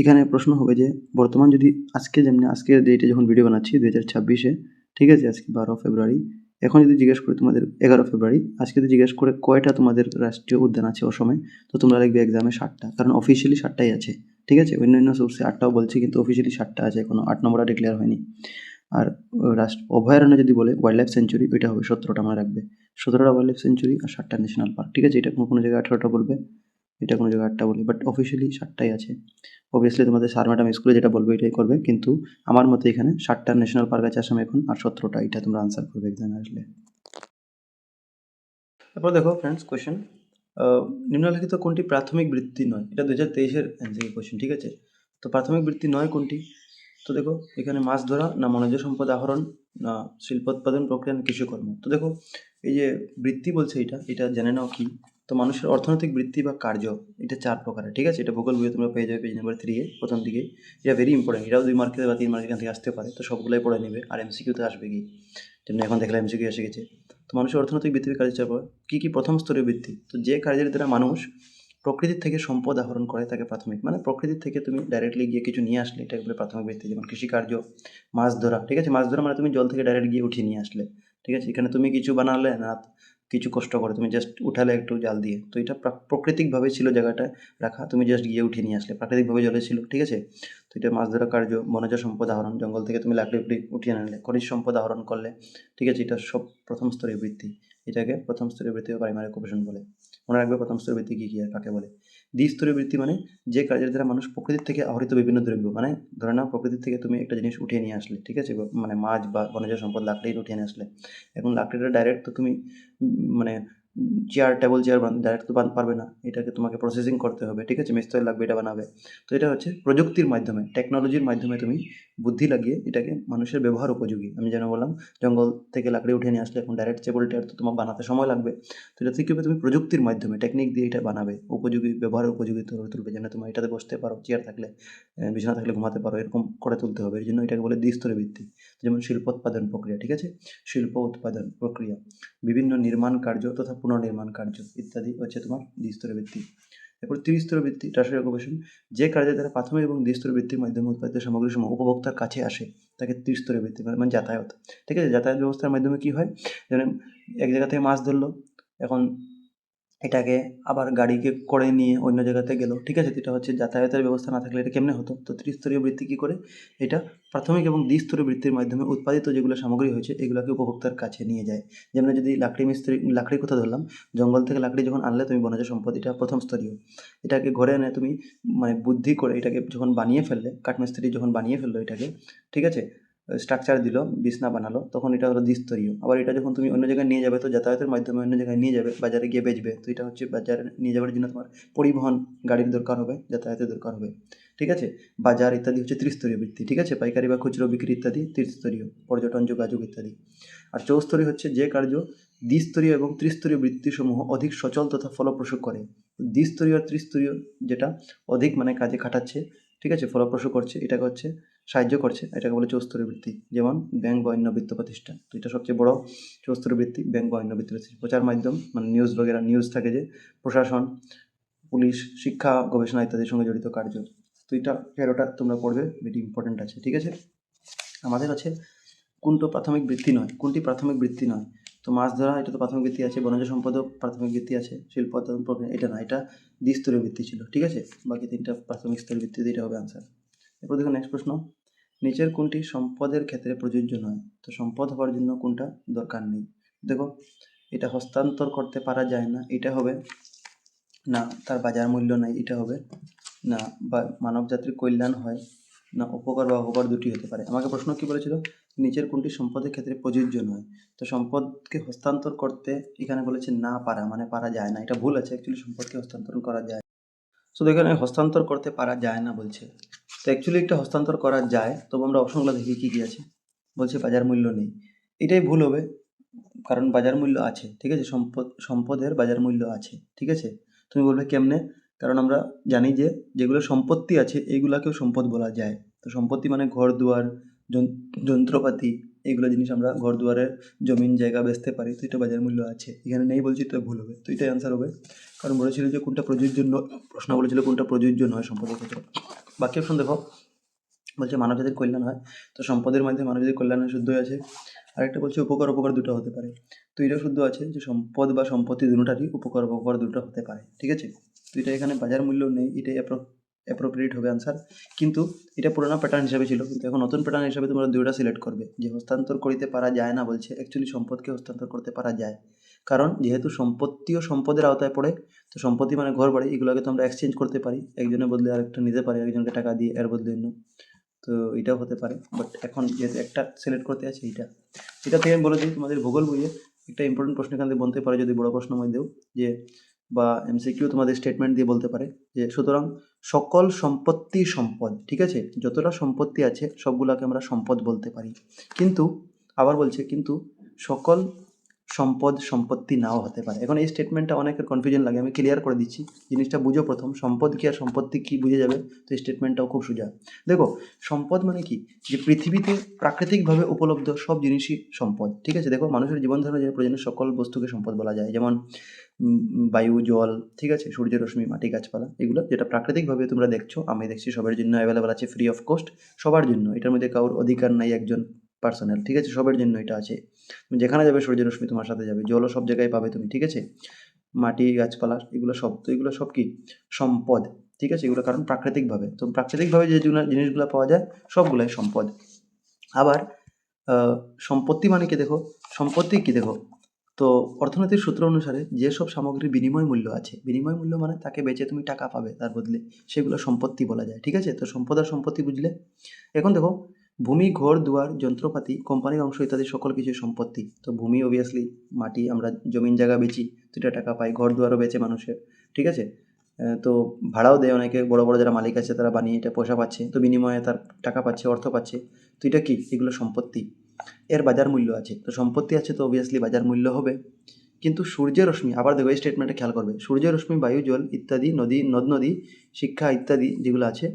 এখানে প্রশ্ন হবে যে বর্তমান যদি আজকের ডেটে যখন ভিডিও বানাচ্ছি 2026-এ, ঠিক আছে, আজকে 12 ফেব্রুয়ারি, এখন যদি জিজ্ঞেস করে তোমাদের 11 ফেব্রুয়ারি, আজকে যদি জিজ্ঞেস করে কয়টা তোমাদের রাষ্ট্রীয় উদ্যান আছে অসমে, তো তোমরা লিখবে এক্সামে 7টা, কারণ অফিসিয়ালি 7টাই আছে, ঠিক আছে। অন্যান্য সোর্সে 8টাও বলছে, কিন্তু অফিসিয়ালি 7টা আছে, এখনো 8 নম্বরটা ডিক্লেয়ার হয়নি। আর অভয়ারণ্য যদি বলে ওয়াইল্ড লাইফ সেঞ্চুরি, ওইটা হবে 17টা, মনে রাখবে। 17টা ওয়াইল্ড লাইফ সেঞ্চুরি আর 7টা ন্যাশনাল পার্ক, ঠিক আছে। এটা কোনো জায়গায় 18টা বলবে, এটা কোনো জায়গায় 8টা বলবে, বাট অফিসিয়ালি 7টাই আছে। অবভিয়াসলি তোমাদের স্যার ম্যাডাম স্কুলে যেটা বলবে এটাই করবে, কিন্তু আমার মতে এখানে 7টা ন্যাশনাল পার্ক আছে আসামে এখন, আর 17টা, এটা তোমরা আনসার করবে এক্সামে আসলে। তারপর দেখো ফ্রেন্ডস কোয়েশ্চেন, নিম্নলিখিত কোনটি প্রাথমিক বৃত্তি নয়? এটা 2023-এর এনসিকিউ কোয়েশ্চেন, ঠিক আছে। তো প্রাথমিক বৃত্তি নয় কোনটি? তো দেখো এখানে মাছ ধরা, না মনোজ সম্পদ আহরণ, না শিল্পোৎপাদন প্রক্রিয়া, না কৃষিকর্ম। তো দেখো এই যে বৃত্তি বলছে, এটা জেনে নাও কি। তো মানুষের অর্থনৈতিক বৃত্তি বা কার্য, এটা 4 প্রকারের, ঠিক আছে। এটা ভূগোল বইয়ে তোমরা পেয়ে যাবে পেজ নাম্বার 3-এ প্রথম দিকে। এটা ভেরি ইম্পর্টেন্ট, এটাও 2 মার্কের বা 3 মার্কের এখান থেকে আসতে পারে, তো সবগুলাই পড়ে নেবে। আর MCQতে আসবে কি, যেমন এখন দেখলাম MCQ এসে গেছে। তো মানুষের অর্থনৈতিক বৃত্তির কাজের চাপ কী প্রথম স্তরের বৃত্তি, তো যে কাজের দ্বারা মানুষ প্রকৃতির থেকে সম্পদ আহরণ করে তাকে প্রাথমিক, মানে প্রকৃতির থেকে তুমি ডাইরেক্টলি গিয়ে কিছু নিয়ে আসলে এটাকে বলে প্রাথমিক বৃত্তি। যেমন কৃষিকার্য, মাছ ধরা, ঠিক আছে। মাছ ধরা মানে তুমি জল থেকে ডাইরেক্ট গিয়ে উঠিয়ে নিয়ে আসলে, ঠিক আছে। এখানে তুমি কিছু বানালে না, কিছু কষ্ট করে, তুমি জাস্ট উঠালে একটু জাল দিয়ে। তো এটা প্রাকৃতিকভাবে ছিল জায়গাটা রাখা, তুমি জাস্ট গিয়ে উঠিয়ে নিয়ে আসলে, প্রাকৃতিকভাবে জলে ছিল, ঠিক আছে। তো এটা মাছ ধরা কার্য, বনজ সম্পদ আহরণ, জঙ্গল থেকে তুমি লাকড়ি উঠিয়ে আনলে, খনিজ সম্পদ আহরণ করলে, ঠিক আছে। এটা সব প্রথম স্তরের বৃত্তি, এটাকে প্রথম স্তরের বৃত্তি বা প্রাইমারি অকুপেশন বলে। মনে রাখবে প্রথম স্তরের বৃত্তি কী কী আর কাকে বলে। দ্বিস্তরীয় বৃত্তি মানে যে কাজের দ্বারা মানুষ প্রকৃতির থেকে আহরিত বিভিন্ন দ্রব্য, মানে ধরে নাও প্রকৃতির থেকে তুমি একটা জিনিস উঠিয়ে নিয়ে আসলে, ঠিক আছে, মানে মাছ বা বনজ সম্পদ লাকড়ি উঠিয়ে নিয়ে আসলে। এখন লাকড়িটা ডাইরেক্ট তো তুমি মানে টেবিল চেয়ার ডাইরেক্ট তো পারবে না, এটাকে তোমাকে প্রসেসিং করতে হবে, ঠিক আছে, মিস্ত্রি লাগবে এটা বানাবে। তো এটা হচ্ছে প্রযুক্তির মাধ্যমে, টেকনোলজির মাধ্যমে তুমি বুদ্ধি লাগিয়ে এটাকে মানুষের ব্যবহার উপযোগী। আমি যেন বললাম জঙ্গল থেকে লাকড়ি উঠে নিয়ে আসলে, এখন ডাইরেক্ট টেবিল চেয়ার তো তোমার বানাতে সময় লাগবে। তো এটা থেকে তুমি প্রযুক্তির মাধ্যমে টেকনিক দিয়ে এটা বানাবে, উপযোগী, ব্যবহার উপযোগী করে তুলবে, যেন তোমার এটাতে বসতে পারো, চেয়ার থাকলে, বিছানা থাকলে ঘুমাতে পারো, এরকম করে তুলতে হবে। এর জন্য এটাকে বলে দ্বিস্তরীয় বৃত্তি। যেমন শিল্পোৎপাদন প্রক্রিয়া, ঠিক আছে, শিল্প উৎপাদন প্রক্রিয়া, বিভিন্ন নির্মাণ কার্য তথা পুনর্নির্মাণ কার্য ইত্যাদি হচ্ছে তোমার দ্বিস্তরীয় বৃত্তি। এরপর ত্রিস্তরীয় বৃত্তি, টার্সারি অকুপেশন, যে কার্যের দ্বারা প্রাথমিক এবং দ্বিস্তরীয় বৃত্তির মাধ্যমে উৎপাদিত সামগ্রীসমূহ উপভোক্তার কাছে আসে তাকে ত্রিস্তরীয় বৃত্তি, মানে যাতায়াত, ঠিক আছে। যাতায়াত ব্যবস্থার মাধ্যমে কী হয়, যেমন এক জায়গা থেকে মাছ ধরলো, এখন এটাকে আবার গাড়িকে করে নিয়ে অন্য জায়গাতে গেল, ঠিক আছে। তো এটা হচ্ছে যাতায়াতের ব্যবস্থা না থাকলে এটা কেমনে হতো। তো ত্রিস্তরীয় বৃত্তি কী করে, এটা প্রাথমিক এবং দ্বিস্তরীয় বৃত্তির মাধ্যমে উৎপাদিত যেগুলো সামগ্রী হয়েছে এগুলোকে উপভোক্তার কাছে নিয়ে যায়। যেমন যদি লাকড়ির কথা ধরলাম, জঙ্গল থেকে লাকড়ি যখন আনলে তুমি বনজ সম্পদ, এটা প্রথম স্তরীয়। এটাকে ঘরে এনে তুমি মানে বুদ্ধি করে এটাকে যখন বানিয়ে ফেললে, কাঠমিস্ত্রি যখন বানিয়ে ফেললো এটাকে, ঠিক আছে, স্ট্রাকচার দিল, বিছনা বানালো, তখন এটা হলো দ্বিস্তরীয়। আবার এটা যখন তুমি অন্য জায়গায় নিয়ে যাবে, তো যাতায়াতের মাধ্যমে অন্য জায়গায় নিয়ে যাবে, বাজারে গিয়ে বেচবে, তো এটা হচ্ছে বাজারে নিয়ে যাওয়ার জন্য তোমার পরিবহন গাড়ির দরকার হবে, যাতায়াতের দরকার হবে, ঠিক আছে। বাজার ইত্যাদি হচ্ছে ত্রিস্তরীয় বৃত্তি, ঠিক আছে, পাইকারি বা খুচরো বিক্রি ইত্যাদি ত্রিস্তরীয়, পর্যটন, যোগাযোগ ইত্যাদি। আর চৌস্তরীয় হচ্ছে যে কার্য দ্বিস্তরীয় এবং ত্রিস্তরীয় বৃত্তিসমূহ অধিক সচল তথা ফলপ্রসূ করে। দ্বিস্তরীয় আর ত্রিস্তরীয় যেটা অধিক মানে কাজে খাটাচ্ছে, ঠিক আছে, ফলপ্রসূ করছে, এটাকে হচ্ছে সাহায্য করছে, এটাকে বলে চৌস্তরীয় বৃত্তি। যেমন ব্যাংক বা অন্য বিত্ত প্রতিষ্ঠান, তো এটা সবচেয়ে বড় চৌস্তরীয় বৃত্তি, ব্যাংক বা অন্য বিত্ত প্রতিষ্ঠান। প্রচার মাধ্যম মানে নিউজ বগেরা, নিউজ থাকে যে, প্রশাসন, পুলিশ, শিক্ষা, গবেষণা ইত্যাদির সঙ্গে জড়িত কার্য। তো এটা 13টা তোমরা পড়বে, এটি ইম্পর্টেন্ট আছে, ঠিক আছে। আমাদের আছে কোনটি প্রাথমিক বৃত্তি নয়, কোনটি প্রাথমিক বৃত্তি নয়। তো মাছ ধরা এটা তো প্রাথমিক বৃত্তি আছে, বনজ সম্পদও প্রাথমিক বৃত্তি আছে, শিল্প উৎপাদন প্রক্রিয়া এটা না, এটা দ্বিস্তরীয় বৃত্তি ছিল, ঠিক আছে। বাকি 3টা প্রাথমিক স্তরের ভিত্তিতে এটা হবে আনসার। এরপর দেখো নেক্সট প্রশ্ন, নিচের কোনটি সম্পদের ক্ষেত্রে প্রযোজ্য নয়। তো সম্পদ হওয়ার জন্য কোনটা দরকার নেই। দেখো এটা হস্তান্তর করতে পারা যায় না, এটা হবে না, তার বাজার মূল্য নাই, এটা হবে না, বা মানব জাতির কল্যাণ হয় না, উপকার বা অপকার দুটি হতে পারে। আমাকে প্রশ্ন কি বলেছিল, নিচের কোনটি সম্পদের ক্ষেত্রে প্রযোজ্য নয়। তো সম্পদকে হস্তান্তর করতে এখানে বলেছে না পারা, মানে পারা যায় না, এটা ভুল আছে, অ্যাকচুয়ালি সম্পদকে হস্তান্তর করা যায়। সো এখানে হস্তান্তর করতে পারা যায় না বলছে, তো অ্যাকচুয়ালি একটা হস্তান্তর করা যায়। তবে আমরা অপশনগুলো দেখি কী কী আছে। বলছে বাজার মূল্য নেই, এটাই ভুল হবে, কারণ বাজার মূল্য আছে, ঠিক আছে, সম্পদের বাজার মূল্য আছে, ঠিক আছে। তুমি বলবে কেমনে, কারণ আমরা জানি যে যেগুলো সম্পত্তি আছে এইগুলাকেও সম্পদ বলা যায়। তো সম্পত্তি মানে ঘর দুয়ার, যন্ত্রপাতি, এইগুলো জিনিস আমরা ঘর দুয়ারের জমিন জায়গা বেচতে পারি, তো এটা বাজার মূল্য আছে, এখানে নেই বলছি, তো ভুল হবে। তো এটাই অ্যান্সার হবে, কারণ বলেছিল যে কোনটা প্রযোজ্য নয়, প্রশ্ন বলেছিল কোনটা প্রযোজ্য নয় সম্পদের ক্ষেত্রে। বাকি অপশন দেখো, বলছে মানবজাতির কল্যাণ হয়, তো সম্পদের মাধ্যমে মানবজাতির কল্যাণের শুদ্ধই আছে। আরেকটা বলছে উপকার অপকার দুটো হতে পারে, তো এটা শুদ্ধ আছে যে সম্পদ বা সম্পত্তি দুটোটারই উপকার অপকার দুটো হতে পারে, ঠিক আছে। তো এটা এখানে বাজার মূল্য নেই, এটাই অ্যাপ্রোপ্রিয়েট হবে আনসার। কিন্তু এটা পুরোনো প্যাটার্ন হিসাবে ছিল, কিন্তু এখন নতুন প্যাটার্ন হিসাবে তোমরা দুইটা সিলেক্ট করবে, যে হস্তান্তর করিতে পারা যায় না বলছে, অ্যাকচুয়ালি সম্পদকে হস্তান্তর করতে পারা যায়, কারণ যেহেতু সম্পত্তিও সম্পদের আওতায় পড়ে। তো সম্পত্তি মানে ঘর বাড়ি, এগুলোকে তো আমরা এক্সচেঞ্জ করতে পারি, একজনের বদলে আরেকটা নিতে পারি, একজনকে টাকা দিয়ে এর বদলে অন্য, তো এটাও হতে পারে। বাট এখন যেহেতু একটা সিলেক্ট করতে আছে এটা থেকে আমি বলে দিই, তোমাদের ভূগোল বইয়ে একটা ইম্পর্টেন্ট প্রশ্ন এখান থেকে বলতে পারে, যদি বড় প্রশ্ন মধ্যেও, যে বা এমসিকিউ তোমাদের স্টেটমেন্ট দিয়ে বলতে পারে যে সুতরাং সকল সম্পত্তি সম্পদ, ঠিক আছে, যতটা সম্পত্তি আছে সবগুলোকে আমরা সম্পদ বলতে পারি। কিন্তু আবার বলছে কিন্তু সকল সম্পদ সম্পত্তি নাও হতে পারে। এখন এই স্টেটমেন্টটা অনেকের কনফিউশন লাগে, আমি ক্লিয়ার করে দিচ্ছি, জিনিসটা বুঝো প্রথম, সম্পদ কি আর সম্পত্তি কি বুঝে যাবে, তো এই স্টেটমেন্টটাও খুব সোজা। দেখো সম্পদ মানে কি, যে পৃথিবীতে প্রাকৃতিকভাবে উপলব্ধ সব জিনিসই সম্পদ, ঠিক আছে। দেখো মানুষের জীবন ধারণের জন্য প্রয়োজনীয় সকল বস্তুকে সম্পদ বলা যায়, যেমন বায়ু, জল, ঠিক আছে, সূর্যের রশ্মি, মাটি, গাছপালা, এগুলো যেটা প্রাকৃতিকভাবে তোমরা দেখছো, আমি দেখছি, সবার জন্য অ্যাভেলেবেল আছে, ফ্রি অফ কস্ট, সবার জন্য, এটার মধ্যে কারোর অধিকার নাই একজন পার্সোনাল, ঠিক আছে? সবার জন্য এটা আছে। তুমি যেখানে যাবে সূর্যরশ্মি তোমার সাথে যাবে, জলও সব জায়গায় পাবে তুমি, ঠিক আছে? মাটি, গাছপালা এগুলো সব, তো এগুলো সব কি সম্পদ, ঠিক আছে? এগুলো কারণ প্রাকৃতিকভাবে, তো প্রাকৃতিকভাবে যে জিনিসগুলো পাওয়া যায় সবগুলাই সম্পদ। আবার সম্পত্তি মানে কি দেখো, সম্পত্তি কি দেখো, তো অর্থনৈতিক সূত্র অনুসারে যেসব সামগ্রীর বিনিময় মূল্য আছে, বিনিময় মূল্য মানে তাকে বেচে তুমি টাকা পাবে তার বদলে, সেগুলো সম্পত্তি বলা যায়, ঠিক আছে? তো সম্পদ আর সম্পত্তি বুঝলে। এখন দেখো, ভূমি, ঘর দুয়ার, যন্ত্রপাতি, কোম্পানির অংশ ইত্যাদি সকল কিছুই সম্পত্তি। তো ভূমি অবভিয়াসলি মাটি, আমরা জমিন জায়গা বেচি তো এটা টাকা পাই, ঘর দুয়ারও বেচে মানুষের, ঠিক আছে? তো ভাড়াও দেয় অনেকে, বড় বড় যারা মালিক আছে তারা বানিয়ে এটা পয়সা পাচ্ছে, তো বিনিময়ে তার টাকা পাচ্ছে, অর্থ পাচ্ছে, তো এটা কি, এগুলো সম্পত্তি। এর বাজার মূল্য আছে, তো সম্পত্তি আছে তো অবভিয়াসলি বাজার মূল্য হবে। কিন্তু সূর্যের রশ্মি, আবার দেখো এই স্টেটমেন্টে খেয়াল করবে, সূর্যের রশ্মি, বায়ু, জল ইত্যাদি, নদ নদী, শিক্ষা ইত্যাদি যেগুলো আছে,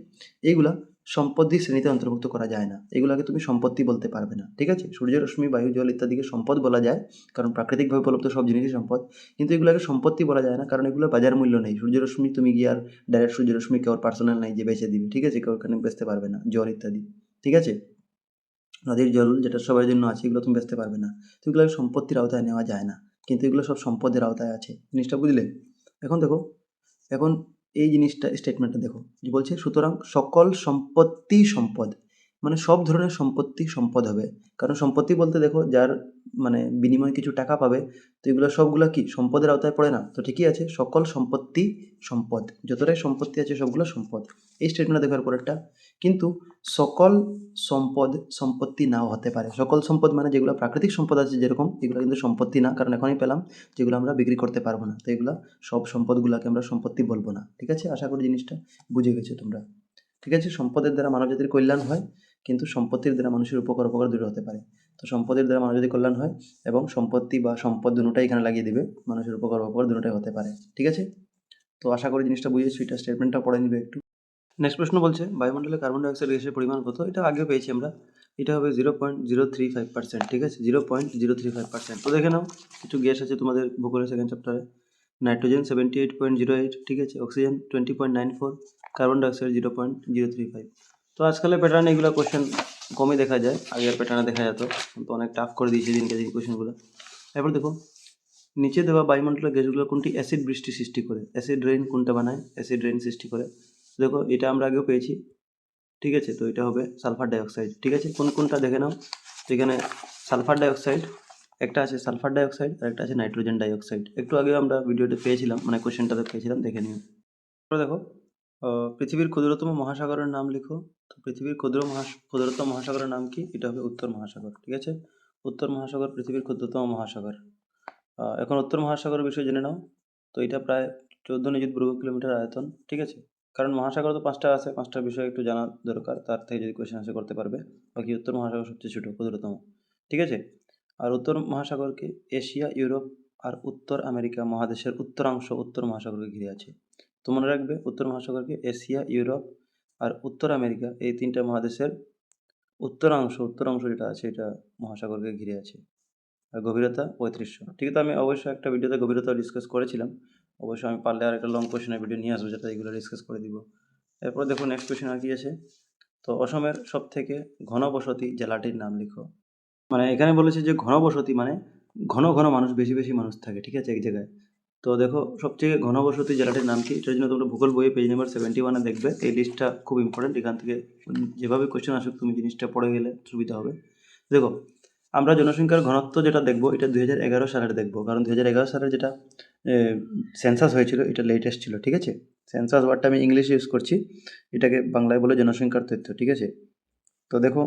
এইগুলা সম্পত্তির শ্রেণীতে অন্তর্ভুক্ত করা যায় না, এগুলোকে তুমি সম্পত্তি বলতে পারবে না, ঠিক আছে? সূর্যের রশ্মি, বায়ু, জল ইত্যাদিকে সম্পদ বলা যায়, কারণ প্রাকৃতিকভাবে উপলব্ধ সব জিনিসই সম্পদ। কিন্তু এগুলোকে সম্পত্তি বলা যায় না, কারণ এগুলো বাজার মূল্য নেই। সূর্যরশ্মি তুমি গিয়ে আর ডাইরেক্ট সূর্যরশ্মি কেউ পার্সোনাল নাই যে বেচে দিবে, ঠিক আছে? কেউ ওখানে বেচতে পারবে না, জল ইত্যাদি, ঠিক আছে? নদীর জল যেটা সবার জন্য আছে, এগুলো তুমি বেচতে পারবে না, তো এগুলো সম্পত্তির আওতায় নেওয়া যায় না, কিন্তু এগুলো সব সম্পদের আওতায় আছে, জিনিসটা বুঝলে? এখন দেখো, এখন এই জিনিসটা স্টেটমেন্টটা দেখো, যে বলছে সুতরাং সকল সম্পত্তি সম্পদ, মানে সব ধরনের সম্পত্তি সম্পদ হবে। কারণ সম্পত্তি বলতে দেখো, যার মানে বিনিময়ে কিছু টাকা পাবে, তো এগুলো সবগুলো কি সম্পদের আওতায় পড়ে না? তো ঠিকই আছে, সকল সম্পত্তি সম্পদ, যতটাই সম্পত্তি আছে সবগুলো সম্পদ। এই স্টেটমেন্টটা দেখার পরেরটা, কিন্তু সকল সম্পদ সম্পত্তি নাও হতে পারে। সকল সম্পদ মানে যেগুলো প্রাকৃতিক সম্পদ আছে যেরকম, এগুলো কিন্তু সম্পত্তি না, কারণ এখনই পেলাম যেগুলো আমরা বিক্রি করতে পারবো না, তো এগুলো সব সম্পদগুলোকে আমরা সম্পত্তি বলবো না, ঠিক আছে? আশা করি জিনিসটা বুঝে গেছো তোমরা, ঠিক আছে? সম্পদের দ্বারা মানবজাতির কল্যাণ হয়, কিন্তু সম্পত্তির দ্বারা মানুষের উপকার দুটো হতে পারে। তো সম্পদের দ্বারা মানবজাতির কল্যাণ হয় এবং সম্পত্তি বা সম্পদ দুটোটাই এখানে লাগিয়ে দিবে, মানুষের উপকার দুটোটাই হতে পারে, ঠিক আছে? তো আশা করি জিনিসটা বুঝেছো, এটা স্টেটমেন্টটা পড়ে নিবে একটু। নেক্সট প্রশ্ন বলছে, বায়ুমণ্ডলে কার্বন ডাইঅক্সাইড গ্যাসের পরিমাণ কত? এটা আগেও পেয়েছি আমরা, এটা হবে 0.035%, ঠিক আছে? 0.035%। তো দেখে নাও, কিছু গ্যাস আছে তোমাদের ভূগোলের সেকেন্ড চ্যাপ্টারে, নাইট্রোজেন 78.08, ঠিক আছে? Oxygen 20.94, carbon dioxide 0.035। তো আজকালের প্যাটার্নে এগুলো কোশ্চেন কমই দেখা যায়, আগের প্যাটার্নে দেখা যেত, কিন্তু অনেক টাফ করে দিয়েছে দিনকে দিন কোশ্চেনগুলো। এরপর দেখো, নিচে দেওয়া বায়ুমণ্ডলের গ্যাসগুলো কোনটি অ্যাসিড বৃষ্টি সৃষ্টি করে? অ্যাসিড রেইন কোনটা বানায়? অ্যাসিড রেইন সৃষ্টি করে, দেখো এটা আমরা আগেও পেয়েছি, ঠিক আছে? তো এটা হবে সালফার ডাইঅক্সাইড, ঠিক আছে? কোনটা দেখে নাও, তো এখানে সালফার ডাইঅক্সাইড একটা আছে, সালফার ডাইঅক্সাইড আর একটা আছে নাইট্রোজেন ডাইঅক্সাইড, একটু আগে আমরা ভিডিওতে পেয়েছিলাম, মানে কোশ্চেনটাতে পেয়েছিলাম, দেখে নিও। তারপরে দেখো, পৃথিবীর ক্ষুদ্রতম মহাসাগরের নাম লিখো। তো পৃথিবীর ক্ষুদ্রতম মহাসাগরের নাম কি? এটা হবে উত্তর মহাসাগর, ঠিক আছে? উত্তর মহাসাগর পৃথিবীর ক্ষুদ্রতম মহাসাগর। এখন উত্তর মহাসাগরের বিষয়ে জেনে নাও। তো এটা প্রায় 14 নিযুত বর্গ কিলোমিটার আয়তন, ঠিক আছে? কারণ মহাসাগর তো 5টা আছে, 5টার বিষয়ে একটু জানা দরকার, তার থেকে যদি কোয়েশ্চেন আসে করতে পারবে। বাকি উত্তর মহাসাগর সবচেয়ে ছোটো, ক্ষুদ্রতম, ঠিক আছে? আর উত্তর মহাসাগরকে এশিয়া, ইউরোপ আর উত্তর আমেরিকা মহাদেশের উত্তরাংশ উত্তর মহাসাগরকে ঘিরে আছে। তো মনে রাখবে, উত্তর মহাসাগরকে এশিয়া, ইউরোপ আর উত্তর আমেরিকা এই 3টে মহাদেশের উত্তরাংশ যেটা আছে এটা মহাসাগরকে ঘিরে আছে। আর গভীরতা 3500, ঠিক আছে? আমি অবশ্যই একটা ভিডিওতে গভীরতা ডিসকাস করেছিলাম, অবশ্যই আমি পারলে আর একটা লং কোয়েশ্চেনের ভিডিও নিয়ে আসবো যেটা এগুলো ডিসকাস করে দিব। এরপর দেখো নেক্সট কোয়েশ্চেন আর কি আছে, তো অসমের সবথেকে ঘনবসতি জেলাটির নাম লিখো। মানে এখানে বলেছে যে ঘনবসতি মানে ঘন ঘন মানুষ, বেশি বেশি মানুষ থাকে, ঠিক আছে, এক জায়গায়। তো দেখো সবথেকে ঘনবসতি জেলাটির নাম কি? এটার জন্য তোমরা ভূগোল বইয়ে পেজ নাম্বার 71 দেখবে, এই লিস্টটা খুব ইম্পর্টেন্ট, এখান থেকে যেভাবে কোয়েশ্চেন আসুক তুমি জিনিসটা পড়ে গেলে সুবিধা হবে। দেখো, আমরা জনসংখ্যার ঘনত্ব যেটা দেখবো এটা 2011 সালের দেখবো, কারণ 2011 সালের যেটা সেন্সাস হয়েছিল এটা লেটেস্ট ছিল, ঠিক আছে? সেন্সাস ওয়ার্ডটা আমি ইংলিশে ইউজ করছি, এটাকে বাংলায় বলে জনসংখ্যার তথ্য, ঠিক আছে? তো দেখো,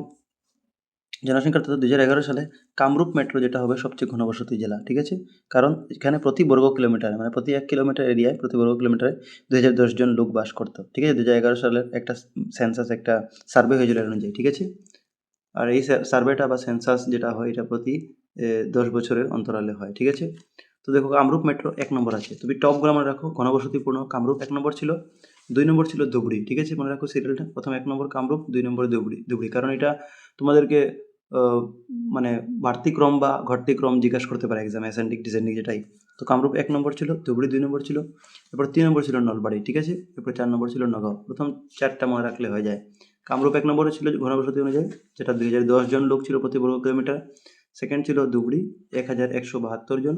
জনসংখ্যার তথ্য 2011 সালে কামরূপ মেট্রো যেটা হবে সবচেয়ে ঘনবসতি জেলা, ঠিক আছে? কারণ এখানে প্রতি বর্গ কিলোমিটারে, মানে প্রতি 1 কিলোমিটার এরিয়ায় প্রতি বর্গ কিলোমিটারে 2010 জন লোক বাস করতো, ঠিক আছে? 2011 সালের একটা সেন্সাস, একটা সার্ভে হয়েছিল এর অনুযায়ী, ঠিক আছে? আর এই সার্ভেটা বা সেন্সাস যেটা হয় এটা প্রতি 10 বছরের অন্তরালে হয়, ঠিক আছে? তো দেখো, কামরূপ মেট্রো 1 নম্বর আছে, তুমি টপগুলো মনে রাখো। ঘনবসতিপূর্ণ কামরূপ 1 নম্বর ছিল, 2 নম্বর ছিল ধুবড়ি, ঠিক আছে? মনে রাখো সিরিয়ালটা, প্রথম 1 নম্বর কামরূপ, 2 নম্বর ধুবড়ি, কারণ এটা তোমাদেরকে মানে বাড়তি ক্রম বা ঘটতি ক্রম জিজ্ঞাসা করতে পারে এক্সামে, অ্যাসেন্ডিং ডিসেন্ডিং যেটাই। তো কামরূপ 1 নম্বর ছিল, ধুবড়ি 2 নম্বর ছিল, এরপর 3 নম্বর ছিল নলবাড়ি, ঠিক আছে? এরপর 4 নম্বর ছিল নগাঁও। প্রথম 4টা মনে রাখলে হয়ে যায়, কামরূপ 1 নম্বরে ছিল ঘনবসতি অনুযায়ী, যেটা 2010 জন লোক ছিল প্রতি বর্গ কিলোমিটার। সেকেন্ড ছিল ধুবড়ি 1172 জন।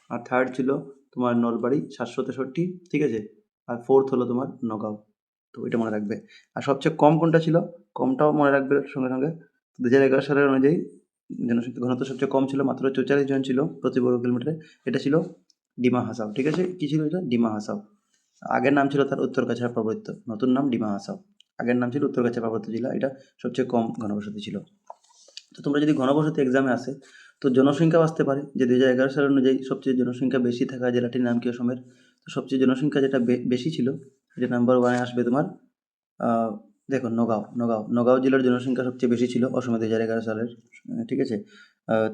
আর থার্ড ছিল তোমার নলবাড়ি 763, ঠিক আছে। আর ফোর্থ হলো তোমার নগাঁও। তো এটা মনে রাখবে। আর সবচেয়ে কম কোনটা ছিল, কমটাও মনে রাখবে সঙ্গে সঙ্গে। 2011 সালের অনুযায়ী জনসংখ্যা ঘনত্ব সবচেয়ে কম ছিল, মাত্র 44 জন ছিল প্রতি বর্গ কিলোমিটারে। এটা ছিল ডিমা হাসাও, ঠিক আছে। কি ছিল এটা? ডিমা হাসাও। আগের নাম ছিল তার উত্তর কাছাড় পার্বত্য, নতুন নাম ডিমা হাসাও। আগের নাম ছিল উত্তর কাছাড় পার্বত্য জেলা, এটা সবচেয়ে কম ঘনবসতি ছিল। তো তোমরা যদি ঘনবসতি এক্সামে আসে, তো জনসংখ্যাও আসতে পারে যে 2011 সাল অনুযায়ী সবচেয়ে জনসংখ্যা বেশি থাকা জেলাটির নাম কি অসমের। তো সবচেয়ে জনসংখ্যা যেটা বেশি ছিল, এটা নাম্বার 1-এ আসবে তোমার দেখো নগাঁও জেলার জনসংখ্যা সবচেয়ে বেশি ছিল অসমে 2011 সালের, ঠিক আছে,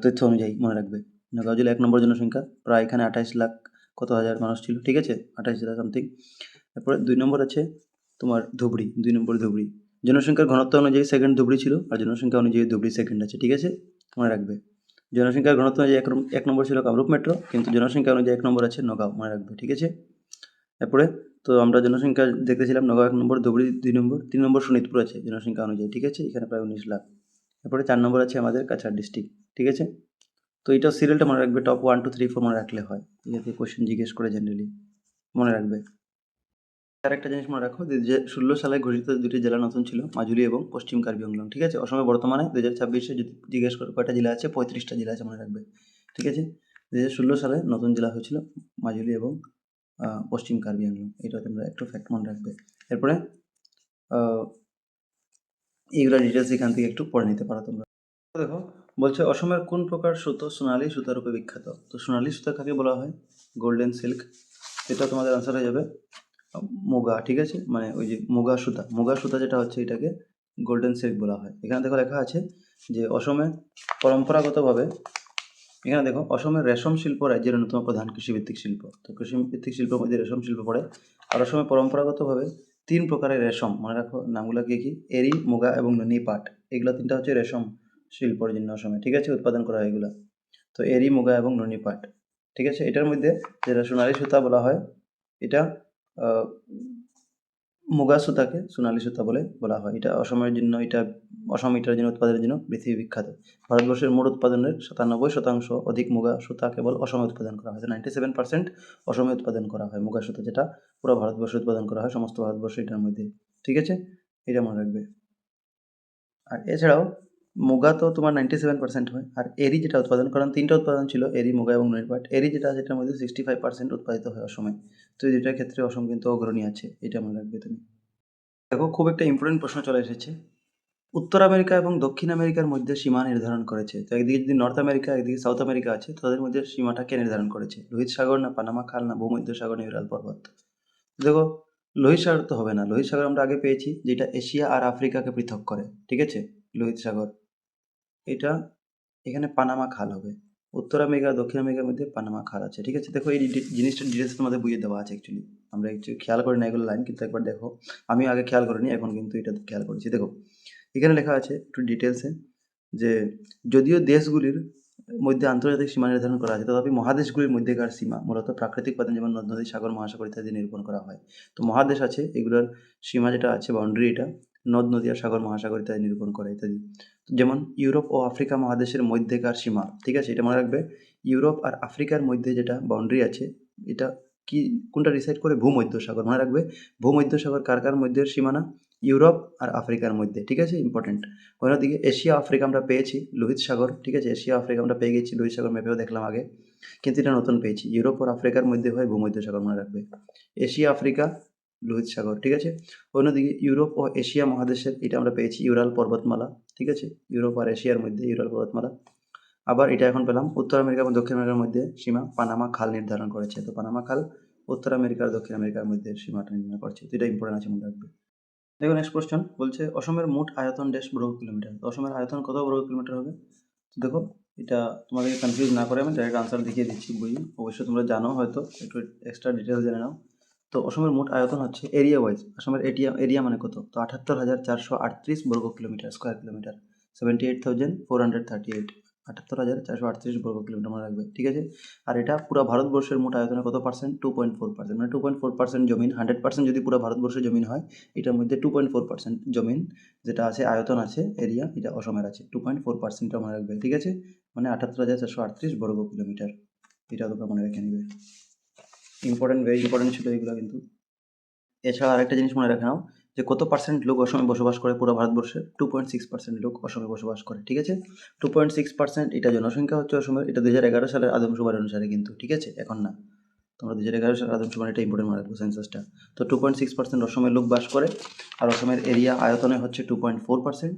তথ্য অনুযায়ী মনে রাখবে। নগাঁও জেলা 1 নম্বর জনসংখ্যা, প্রায় এখানে 28 লাখ কত হাজার মানুষ ছিল, ঠিক আছে, 28,000 সামথিং। তারপরে 2 নম্বর আছে তোমার ধুবড়ি, 2 নম্বর ধুবড়ি। জনসংখ্যার ঘনত্ব অনুযায়ী সেকেন্ড ধুবড়ি ছিল, আর জনসংখ্যা অনুযায়ী ধুবড়ি সেকেন্ড আছে, ঠিক আছে, মনে রাখবে। জনসংখ্যার ঘনত্ব অনুযায়ী 1 নম্বর ছিল কামরূপ মেট্রো, কিন্তু জনসংখ্যা অনুযায়ী 1 নম্বর আছে নগাঁও, মনে রাখবে, ঠিক আছে। এরপরে তো আমরা জনসংখ্যা দেখতেছিলাম, নগাঁও 1 নম্বর, ধুবড়ি 2 নম্বর, 3 নম্বর শোনিতপুর আছে জনসংখ্যা অনুযায়ী, ঠিক আছে, এখানে প্রায় 19 লাখ। এরপরে 4 নম্বর আছে আমাদের কাছাড় ডিস্ট্রিক্ট, ঠিক আছে। তো এটা সিরিয়ালটা মনে রাখবে, টপ 1 2 3 4 মনে রাখলে হয়, যাতে কোশ্চেন জিজ্ঞেস করে জেনারেলি, মনে রাখবে। আর একটা জিনিস মনে রাখো যে 16 সালে ঘোষিত 2টি জেলা নতুন ছিল, মাজুলি এবং পশ্চিম কার্বি আংলং, ঠিক আছে। অসমে বর্তমানে 2026-এ যদি জিজ্ঞেস করে কয়টা জেলা আছে, 35টা জেলা আছে, মনে রাখবে, ঠিক আছে। 2016 সালে নতুন জেলা হয়েছিল মাজুলি এবং পশ্চিম কার্বি আংলং, এটা তোমরা একটু ফ্যাক্ট মনে রাখবে। এরপরে এইগুলো ডিটেলস এখান থেকে একটু পড়ে নিতে পারো তোমরা। দেখো বলছে অসমের কোন প্রকার সুতো সোনালী সুতারূপে বিখ্যাত। তো সোনালী সুতা কাকে বলা হয়? Golden silk. এটা তোমাদের আনসার হয়ে যাবে মুগা, ঠিক আছে, মানে ওই যে মুগা সুতা যেটা হচ্ছে এটাকে গোল্ডেন সিল্ক বলা হয়। এখানে দেখো লেখা আছে যে অসমে পরম্পরাগতভাবে, এখানে দেখো অসমের রেশম শিল্প রাজ্যের অন্যতম প্রধান কৃষিভিত্তিক শিল্প। তো কৃষিভিত্তিক শিল্পের মধ্যে রেশম শিল্প পড়ে। আর অসমে পরম্পরাগতভাবে 3 প্রকারের রেশম, মনে রাখো নামগুলো কি কি, এরি, মুগা এবং ননি পাট, এগুলো 3টা হচ্ছে রেশম শিল্পর জন্য অসমে, ঠিক আছে, উৎপাদন করা হয় এগুলা। তো এরি, মুগা এবং ননি পাট, ঠিক আছে। এটার মধ্যে যেটা সোনালী সুতা বলা হয়, এটা মুগা সুতাকে সোনালী সুতা বলা হয়। এটা অসমের জন্য, অসম এটার জন্য উৎপাদনের জন্য পৃথিবী বিখ্যাত। ভারতবর্ষের মোট উৎপাদনের 97% অধিক মুগা সুতা কেবল অসমে উৎপাদন করা হয়। 97% অসমে উৎপাদন করা হয় মুগা সুতা, যেটা পুরো ভারতবর্ষে উৎপাদন করা হয়, সমস্ত ভারতবর্ষ এটার মধ্যে, ঠিক আছে, এটা মনে রাখবে। আর এছাড়াও মুগা তো তোমার 97% হয়। আর এরি যেটা উৎপাদন, কারণ 3টা উৎপাদন ছিল, এরি, মুগা এবং ননি পাট। এরি যেটার মধ্যে 65% উৎপাদিত হয় অসমে। তো এই দুটার ক্ষেত্রে অসম কিন্তু অগ্রণী আছে, এটা মনে রাখবে তুমি। দেখো খুব একটা ইম্পর্টেন্ট প্রশ্ন চলে এসেছে। উত্তর আমেরিকা এবং দক্ষিণ আমেরিকার মধ্যে সীমা নির্ধারণ করেছে। তো একদিকে যদি নর্থ আমেরিকা, একদিকে সাউথ আমেরিকা আছে, তো তাদের মধ্যে সীমাটা কে নির্ধারণ করেছে? লোহিত সাগর, না পানামা খাল, না ভূমধ্যসাগর, না ইউরাল পর্বত? দেখো লোহিত সাগর তো হবে না। লোহিত সাগর আমরা আগে পেয়েছি, যেটা এশিয়া আর আফ্রিকাকে পৃথক করে, ঠিক আছে, লোহিত সাগর। এটা এখানে পানামা খাল হবে। উত্তর আমেরিকা দক্ষিণ আমেরিকার মধ্যে পানামা খাল আছে, ঠিক আছে। দেখো এই জিনিসটা ডিটেলস তোমাদের বুঝিয়ে দেওয়া আছে অ্যাকচুয়ালি, আমরা একটু খেয়াল করি না এগুলো লাইন, কিন্তু একবার দেখো, আমি আগে খেয়াল করিনি, এখন কিন্তু এটা খেয়াল করেছি। দেখো এখানে লেখা আছে একটু ডিটেলসে যে যদিও দেশগুলির মধ্যে আন্তর্জাতিক সীমা নির্ধারণ করা আছে, তথাপি মহাদেশগুলির মধ্যেকার সীমা মূলত প্রাকৃতিক উপাদান যেমন নদ নদী, সাগর, মহাসাগর ইত্যাদি নিরূপণ করা হয়। তো মহাদেশ আছে, এগুলোর সীমা যেটা আছে, বাউন্ডারি, এটা নদ নদী আর সাগর, মহাসাগর ইত্যাদি নিরূপণ করে ইত্যাদি। যেমন ইউরোপ ও আফ্রিকা মহাদেশের মধ্যেকার সীমা, ঠিক আছে, এটা মনে রাখবে। ইউরোপ আর আফ্রিকার মধ্যে যেটা বাউন্ডারি আছে, এটা কি কোনটা ডিসাইড করে? ভূমধ্যসাগর, মনে রাখবে। ভূমধ্যসাগর কার কার মধ্যে সীমানা? ইউরোপ আর আফ্রিকার মধ্যে, ঠিক আছে, ইম্পর্টেন্ট। অন্যদিকে এশিয়া আফ্রিকা আমরা পেয়েছি লোহিত সাগর, ঠিক আছে, এশিয়া আফ্রিকা আমরা পেয়ে গেছি, লোহিত সাগর ম্যাপেও দেখলাম আগে, কিন্তু এটা নতুন পেয়েছি। ইউরোপ আর আফ্রিকার মধ্যে হয় ভূমধ্যসাগর, মনে রাখবে। এশিয়া আফ্রিকা লোহিত সাগর, ঠিক আছে। অন্যদিকে ইউরোপ ও এশিয়া মহাদেশের এটা আমরা পেয়েছি ইউরাল পর্বতমালা, ঠিক আছে, ইউরোপ আর এশিয়ার মধ্যে ইউরাল পর্বতমালা। আবার এটা এখন পেলাম উত্তর আমেরিকা এবং দক্ষিণ আমেরিকার মধ্যে সীমা পানামা খাল নির্ধারণ করেছে। তো পানামা খাল উত্তর আমেরিকা আর দক্ষিণ আমেরিকার মধ্যে সীমাটা নির্ধারণ করছে, তো এটা ইম্পর্টেন্ট আছে, মনে রাখবে। দেখো নেক্সট কোশ্চেন বলছে অসমের মোট আয়তন বর্গ কিলোমিটার। তো অসমের আয়তন কত বর্গ কিলোমিটার হবে? তো দেখো এটা তোমাদেরকে কনফিউজ না করে আমি ডাইরেক্ট আনসার দেখিয়ে দিচ্ছি, বুঝি অবশ্যই তোমরা জানো, হয়তো একটু এক্সট্রা ডিটেলস জেনে নাও। তো অসমের মোট আয়তন হচ্ছে এরিয়া ওয়াইজ, অসমের এরিয়া মানে কত? তো 78,438 বর্গ কিলোমিটার, স্কোয়ার কিলোমিটার, 78,438। 78,438 বর্গ কিলোমিটার মনে রাখবে, ঠিক আছে। আর এটা পুরো ভারতবর্ষের মোট আয়তনের কত পার্সেন্ট? 2.4%, মানে 2.4% জমিন। 100% যদি পুরো ভারতবর্ষের জমিন হয়, এটার মধ্যে 2.4% জমিন যেটা আছে, আয়তন আছে, এরিয়া, এটা অসমের আছে। 2.4% মনে রাখবে, ঠিক আছে। মানে 78,438 বর্গ কিলোমিটার, এটা তোমরা মনে রেখে নেবে। ইম্পর্টেন্ট, ভেরি ইম্পর্টেন্ট ছিল এগুলো কিন্তু। এছাড়া আরেকটা জিনিস মনে রেখে নাও যে কত পার্সেন্ট লোক অসমে বসবাস করে পুরো ভারতবর্ষে? 2.6% লোক অসমে বসবাস করে, ঠিক আছে। 2.6% এটা জনসংখ্যা হচ্ছে অসমের। এটা 2011 সালের আদমশুমারি অনুসারে কিন্তু, ঠিক আছে, এখন না। তোমরা 2011 সালের আদমশুমারি, এটা ইম্পর্টেন্ট মনে রাখবো, সেন্সাসটা। তো 2.6% অসমের লোক বাস করে। আর অসমের এরিয়া আয়তনে হচ্ছে 2.4%।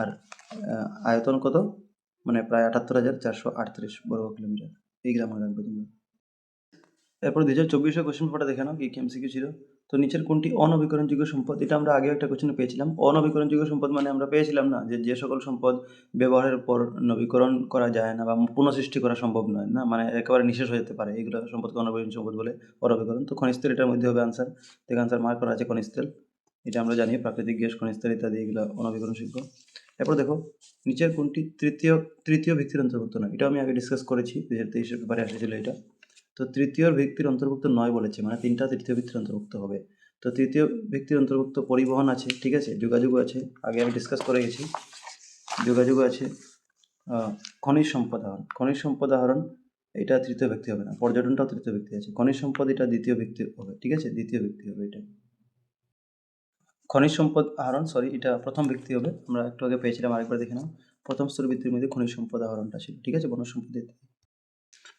আর আয়তন কত? মানে প্রায় 78,438 বর্গ কিলোমিটার। এইগুলো মনে রাখবে তোমরা। এরপর 2024 কোশ্চেন পেপারটা দেখে নাও, কি এমসিকিউ ছিল। তো নিচের কোনটি অনবীকরণযোগ্য সম্পদ? এটা আমরা আগেও একটা কোশ্চেনে পেয়েছিলাম। অনবীকরণযোগ্য সম্পদ মানে আমরা পেয়েছিলাম না যে সকল সম্পদ ব্যবহারের পর নবীকরণ করা যায় না বা পুনঃসৃষ্টি করা সম্ভব নয়, না, মানে একেবারে নিঃশেষ হয়ে যেতে পারে, এগুলো সম্পদকে অনবীকরণ সম্পদ বলে। অনবীকরণ তো খনিজ তেল এটার মধ্যে হবে আনসার। দেখে আনসার মার্ক করা আছে খনিজ তেল, এটা আমরা জানি। প্রাকৃতিক গ্যাস, খনিজ তেল ইত্যাদি এগুলো অনবীকরণযোগ্য। এরপর দেখো নিচের কোনটি তৃতীয় ভিত্তির অন্তর্ভুক্ত নয়? এটা আমি আগে ডিসকাস করেছি, 2023 পেপারে এসেছিল এটা। তো তৃতীয় ব্যক্তির অন্তর্ভুক্ত নয় বলেছে, মানে তিনটা তৃতীয় ব্যক্তির অন্তর্ভুক্ত হবে। তো তৃতীয় ব্যক্তির অন্তর্ভুক্ত পরিবহন আছে, ঠিক আছে, যোগাযোগ আছে, আগে আমি ডিসকাস করে গেছি, যোগাযোগ আছে, খনিজ সম্পদ আহরণ। খনিজ সম্পদ আহরণ এটা তৃতীয় ব্যক্তি হবে না। পর্যটনটাও তৃতীয় ব্যক্তি আছে। খনিজ সম্পদ এটা দ্বিতীয় ব্যক্তি হবে, ঠিক আছে, দ্বিতীয় ব্যক্তি হবে এটা। খনিজ সম্পদ আহরণ, সরি, এটা প্রথম ব্যক্তি হবে। আমরা একটু আগে পেয়েছিলাম, আরেকবার দেখে নাও। প্রথম স্তর ব্যক্তির মধ্যে খনিজ সম্পদ আহরণটা ছিল, ঠিক আছে, বনজ সম্পদ।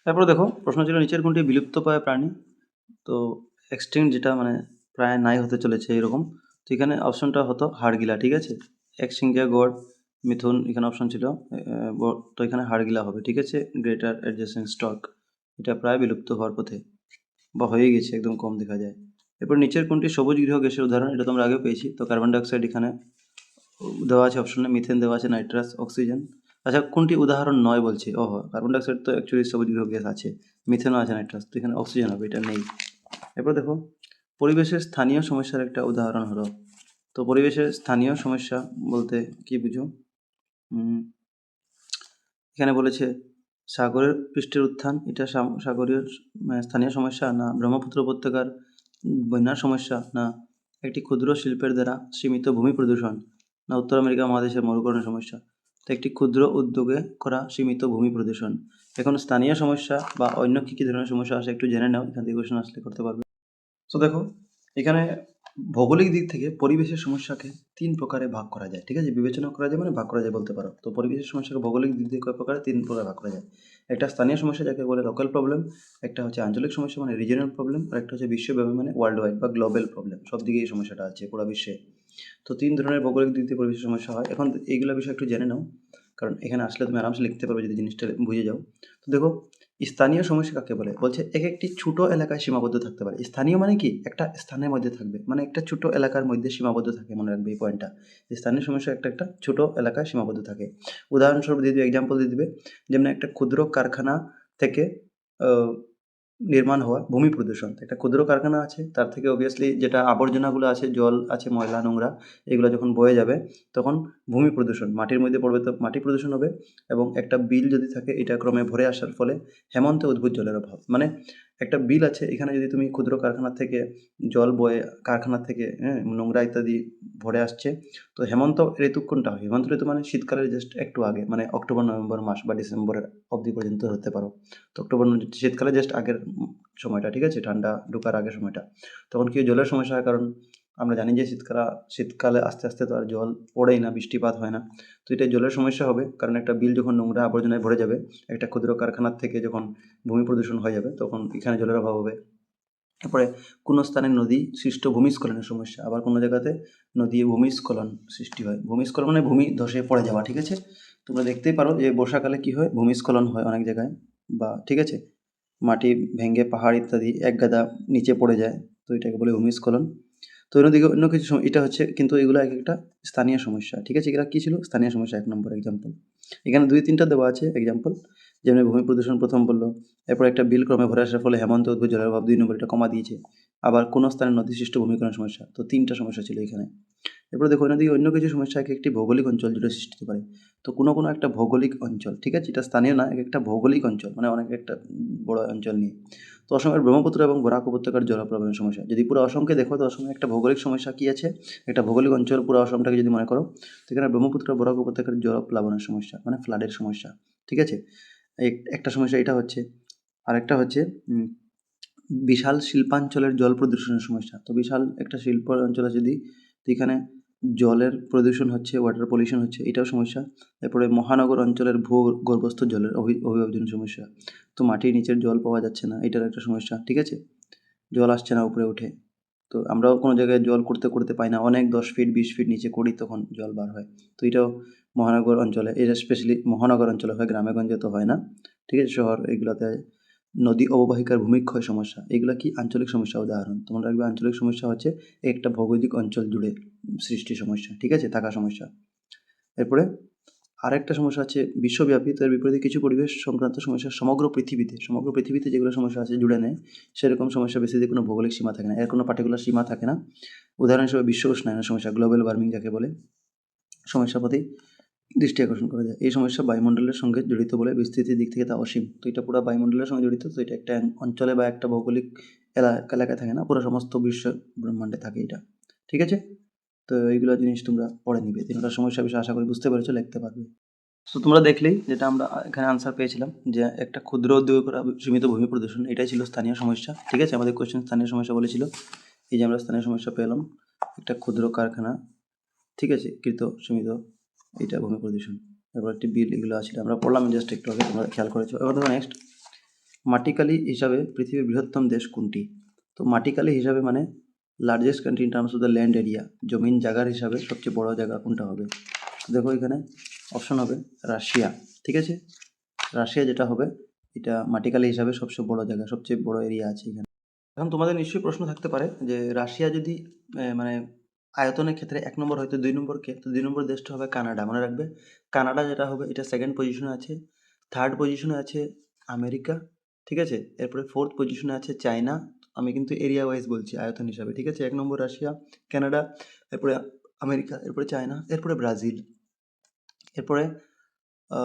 তারপরে দেখো প্রশ্ন ছিল নিচের কোনটি বিলুপ্তপ্রায় প্রাণী? তো এক্সটিংক্ট, যেটা মানে প্রায় নাই হতে চলেছে এরকম। তো এখানে অপশনটা হতো হাড়গিলা, ঠিক আছে। একশিঙ্গিয়া গড়, মিথুন এখানে অপশন ছিল। তো এখানে হাড়গিলা হবে, ঠিক আছে। গ্রেটার অ্যাডজেসেন্ট স্টক, এটা প্রায় বিলুপ্ত হওয়ার পথে বা হয়ে গেছে, একদম কম দেখা যায়। এরপর নিচের কোনটি সবুজ গৃহ গ্যাসের উদাহরণ? এটা তোমরা আগেও পেয়েছি। তো কার্বন ডাইঅক্সাইড এখানে দেওয়া আছে অপশনে, মিথেন দেওয়া আছে, নাইট্রাস, অক্সিজেন। আচ্ছা, কোনটি উদাহরণ নয় বলছে? ওহো, কার্বন ডাইঅক্সাইড তো অ্যাকচুয়ালি সবুজ গৃহ গ্যাস আছে, মিথেনও আছে, নাইট্রাস, তো এখানে অক্সিজেন হবে, এটা নেই। এরপর দেখো পরিবেশের স্থানীয় সমস্যার একটা উদাহরণ হলো। তো পরিবেশের স্থানীয় সমস্যা বলতে কি বুঝো? এখানে বলেছে সাগরের পৃষ্ঠের উত্থান, এটা সাগরীয় স্থানীয় সমস্যা, না ব্রহ্মপুত্র উপত্যকার বন্যার সমস্যা, না একটি ক্ষুদ্র শিল্পের দ্বারা সীমিত ভূমি প্রদূষণ, না উত্তর আমেরিকা মহাদেশের মরুকরণের সমস্যা। তো একটি ক্ষুদ্র উদ্যোগে করা সীমিত ভূমি প্রদূষণ। এখন স্থানীয় সমস্যা বা অন্য কী কী ধরনের সমস্যা আসে একটু জেনে নাও, এখান থেকে কোশ্চেন আসলে করতে পারবে। তো দেখো এখানে ভৌগোলিক দিক থেকে পরিবেশের সমস্যাকে 3 প্রকারে ভাগ করা যায়, ঠিক আছে, বিবেচনা করা যায় মানে ভাগ করা যায় বলতে পারো। তো পরিবেশের সমস্যাকে ভৌগোলিক দিক থেকে কয় প্রকারে? 3 প্রকারে ভাগ করা যায়। একটা স্থানীয় সমস্যা যাকে বলে লোকাল প্রবলেম, একটা হচ্ছে আঞ্চলিক সমস্যা মানে রিজিওনাল প্রবলেম, আর একটা হচ্ছে বিশ্বব্যাপী মানে ওয়ার্ল্ড ওয়াইড বা গ্লোবাল প্রবলেম। সব দিকে এই সমস্যাটা আছে পুরো বিশ্বে। তো 3 ধরনের ভৌগোলিক দিক দিয়ে পরিবেশের সমস্যা হয়। এখন এইগুলো বিষয় একটু জেনে নাও, কারণ এখানে আসলে তুমি আরামসে লিখতে পারবে যদি জিনিসটা বুঝে যাও। তো দেখো স্থানীয় সমস্যা কাকে বলে? বলছে এক একটি ছোট এলাকায় সীমাবদ্ধ থাকতে পারে। স্থানীয় মানে কি? একটা স্থানের মধ্যে থাকবে, মানে একটা ছোট এলাকার মধ্যে সীমাবদ্ধ থাকে, মনে রাখবে এই পয়েন্টটা। স্থানীয় সমস্যা একটা ছোট এলাকায় সীমাবদ্ধ থাকে। উদাহরণস্বরূপ দিয়ে দিবে, এক্সাম্পল দিয়ে দিবে, যেমন একটা ক্ষুদ্র কারখানা থেকে নির্মাণ হওয়া ভূমি প্রদূষণ। একটা ক্ষুদ্র কারখানা আছে, তার থেকে অবভিয়াসলি যেটা আবর্জনাগুলো আছে, জল আছে, ময়লা নোংরা, এগুলো যখন বয়ে যাবে তখন ভূমি প্রদূষণ, মাটির মধ্যে পড়বে, তো মাটি প্রদূষণ হবে। এবং একটা বিল যদি থাকে, এটা ক্রমে ভরে আসার ফলে হেমন্তে উদ্ভূত জলের অভাব। মানে একটা বিল আছে, এখানে যদি তুমি ক্ষুদ্র কারখানা থেকে জল বয়ে, কারখানা থেকে নোংরা ইত্যাদি ভরে আসছে, তো হেমন্ত ঋতু কোনটা হয়? হেমন্ত ঋতু মানে শীতকালের জাস্ট একটু আগে, মানে অক্টোবর নভেম্বর মাস বা ডিসেম্বরের অবধি পর্যন্ত হতে পারো। তো অক্টোবর শীতকালে জাস্ট আগের সময়টা, ঠিক আছে, ঠান্ডা ঢোকার আগের সময়টা। তখন কি জলের সমস্যা হয়? কারণ আমরা জানি যে শীতকালে আস্তে আস্তে তো আর জল পড়েই না, বৃষ্টিপাত হয় না। তো এটা জলের সমস্যা হবে, কারণ একটা বিল যখন নোংরা আবর্জনায় ভরে যাবে, একটা ক্ষুদ্র কারখানার থেকে যখন ভূমি প্রদূষণ হয়ে যাবে, তখন এখানে জলের অভাব হবে। তারপরে কোনো স্থানে নদী সৃষ্ট ভূমিস্খলনের সমস্যা, আবার কোনো জায়গাতে নদী ভূমিস্খলন সৃষ্টি হয়। ভূমিস্খলন মানে ভূমি ধসে পড়ে যাওয়া, ঠিক আছে। তোমরা দেখতেই পারো যে বর্ষাকালে কি হয়, ভূমিস্খলন হয় অনেক জায়গায়, বা ঠিক আছে, মাটি ভেঙে পাহাড় ইত্যাদি এক গাদা নিচে পড়ে যায়, তো এটাকে বলে ভূমিস্খলন। তো অন্যদিকে অন্য কিছু এটা হচ্ছে, কিন্তু এগুলো এক একটা স্থানীয় সমস্যা, ঠিক আছে। এগুলো কী ছিল? স্থানীয় সমস্যা, 1 নম্বর এক্সাম্পল। এখানে 2-3টা দেওয়া আছে এক্সাম্পল, যেমন ভূমি প্রদূষণ প্রথম বললো, এরপর একটা বিল ক্রমে ভরে আসার ফলে হেমন্ত উদ্ভূত জলের অভাব, 2 নম্বর, এটা কমা দিয়েছে। আবার কোনো স্থানে নদী সৃষ্ট ভূমিস্খলনের সমস্যা, তো 3টা সমস্যা ছিল এখানে। এরপরে দেখো অন্যদিকে অন্য কিছু সমস্যা একটি ভৌগোলিক অঞ্চল জুড়ে সৃষ্টি হতে পারে। তো কোনো একটা ভৌগোলিক অঞ্চল, ঠিক আছে? এটা স্থানীয় না, একটা ভৌগোলিক অঞ্চল মানে অনেক একটা বড় অঞ্চল নিয়ে। তো অসমের ব্রহ্মপুত্র এবং বরাক উপত্যকার জলপ্লাবনের সমস্যা। যদি পুরো অসমকে দেখো তো অসমে একটা ভৌগোলিক সমস্যা কী আছে? একটা ভৌগোলিক অঞ্চল পুরো অসমটাকে যদি মনে করো, তো এখানে ব্রহ্মপুত্র বরাক উপত্যকার জলপ্লাবনের সমস্যা মানে ফ্লাডের সমস্যা, ঠিক আছে? একটা সমস্যা এটা হচ্ছে। আরেকটা হচ্ছে বিশাল শিল্পাঞ্চলের জল প্রদূষণের সমস্যা। তো বিশাল একটা শিল্প অঞ্চল আছে যদি, তো এখানে জলের প্রদূষণ হচ্ছে, ওয়াটার পলিউশন হচ্ছে, এটাও সমস্যা। এরপরে মহানগর অঞ্চলের ভূগর্ভস্থ জলের অভিযোজন সমস্যা। তো মাটির নিচের জল পাওয়া যাচ্ছে না, এটার একটা সমস্যা, ঠিক আছে? জল আসছে না উপরে উঠে। তো আমরাও কোনো জায়গায় জল করতে পাই না, অনেক 10 ফিট 20 ফিট নিচে করি তখন জল বার হয়। তো এটাও মহানগর অঞ্চলে, এটা স্পেশালি মহানগর অঞ্চলে হয়, গ্রামে গঞ্জে তো হয় না, ঠিক আছে? শহর এগুলোতে নদী অববাহিকার ভূমিক্ষয় সমস্যা, এগুলো কি আঞ্চলিক সমস্যা উদাহরণ। তোমরা রাখবে আঞ্চলিক সমস্যা হচ্ছে একটা ভৌগোলিক অঞ্চল জুড়ে সৃষ্টি সমস্যা, ঠিক আছে? থাকা সমস্যা। এরপরে আরেকটা সমস্যা আছে বিশ্বব্যাপী, তো এর বিপরীতে কিছু পরিবেশ সংক্রান্ত সমস্যা সমগ্র পৃথিবীতে যেগুলো সমস্যা আছে জুড়ে নেয়, সেরকম সমস্যা বেশিতে কোনো ভৌগোলিক সীমা থাকে না, এর কোনো পার্টিকুলার সীমা থাকে না। উদাহরণ হিসেবে বিশ্ব উষ্ণায়নের সমস্যা, গ্লোবাল ওয়ার্মিং যাকে বলে, সমস্যার প্রতি দৃষ্টি আকর্ষণ করা যায়। এই সমস্যা বায়ুমণ্ডলের সঙ্গে জড়িত বলে বিস্তৃতির দিক থেকে তা অসীম। তো এটা পুরো বায়ুমণ্ডলের সঙ্গে জড়িত, তো এটা একটা অঞ্চলে বা একটা ভৌগোলিক এলাকায় থাকে না, পুরো সমস্ত বিশ্ব ব্রহ্মাণ্ডে থাকে এটা, ঠিক আছে? তো এইগুলো জিনিস তোমরা পড়ে নিবে। 3টা সমস্যার বিষয়ে আশা করি বুঝতে পেরেছো, লিখতে পারবে। তো তোমরা দেখলেই যেটা আমরা এখানে আনসার পেয়েছিলাম যে একটা ক্ষুদ্র উদ্যোগ করা সীমিত ভূমি প্রদূষণ, এটাই ছিল স্থানীয় সমস্যা, ঠিক আছে? আমাদের কোয়েশ্চেন স্থানীয় সমস্যা বলেছিল। এই যে আমরা স্থানীয় সমস্যা পেলাম, একটা ক্ষুদ্র কারখানা, ঠিক আছে, কৃত সীমিত, এটা ভূমি প্রদূষণ। তারপর একটি বিল, এগুলো আছে আমরা পড়লাম জাস্ট একটু আগে, তোমরা খেয়াল করেছো। এবার দেখো নেক্সট, মাটিকালি হিসাবে পৃথিবীর বৃহত্তম দেশ কোনটি? তো মাটিকালি হিসাবে মানে largest country in terms of the land area, জমিন জায়গার হিসাবে সবচেয়ে বড় জায়গা কোনটা হবে? দেখো এখানে অপশন হবে রাশিয়া, ঠিক আছে? রাশিয়া যেটা হবে, এটা মাটিকালি হিসাবে সবচেয়ে বড় জায়গা, সবচেয়ে বড় এরিয়া আছে এখানে। এখন তোমাদের নিশ্চয়ই প্রশ্ন থাকতে পারে যে রাশিয়া যদি মানে আয়তনের ক্ষেত্রে 1 নম্বর হয়তো 2 নম্বর কে? তো 2 নম্বর দেশটা হবে কানাডা, মনে রাখবে। কানাডা যেটা হবে এটা 2nd পজিশনে আছে। 3rd পজিশনে আছে আমেরিকা, ঠিক আছে? এরপরে 4th পজিশনে আছে চায়না। আমি কিন্তু এরিয়া ওয়াইজ বলছি আয়তন হিসাবে, ঠিক আছে? 1 নম্বর রাশিয়া, কানাডা, এরপরে আমেরিকা, এরপরে চায়না, এরপরে ব্রাজিল। এরপরে আ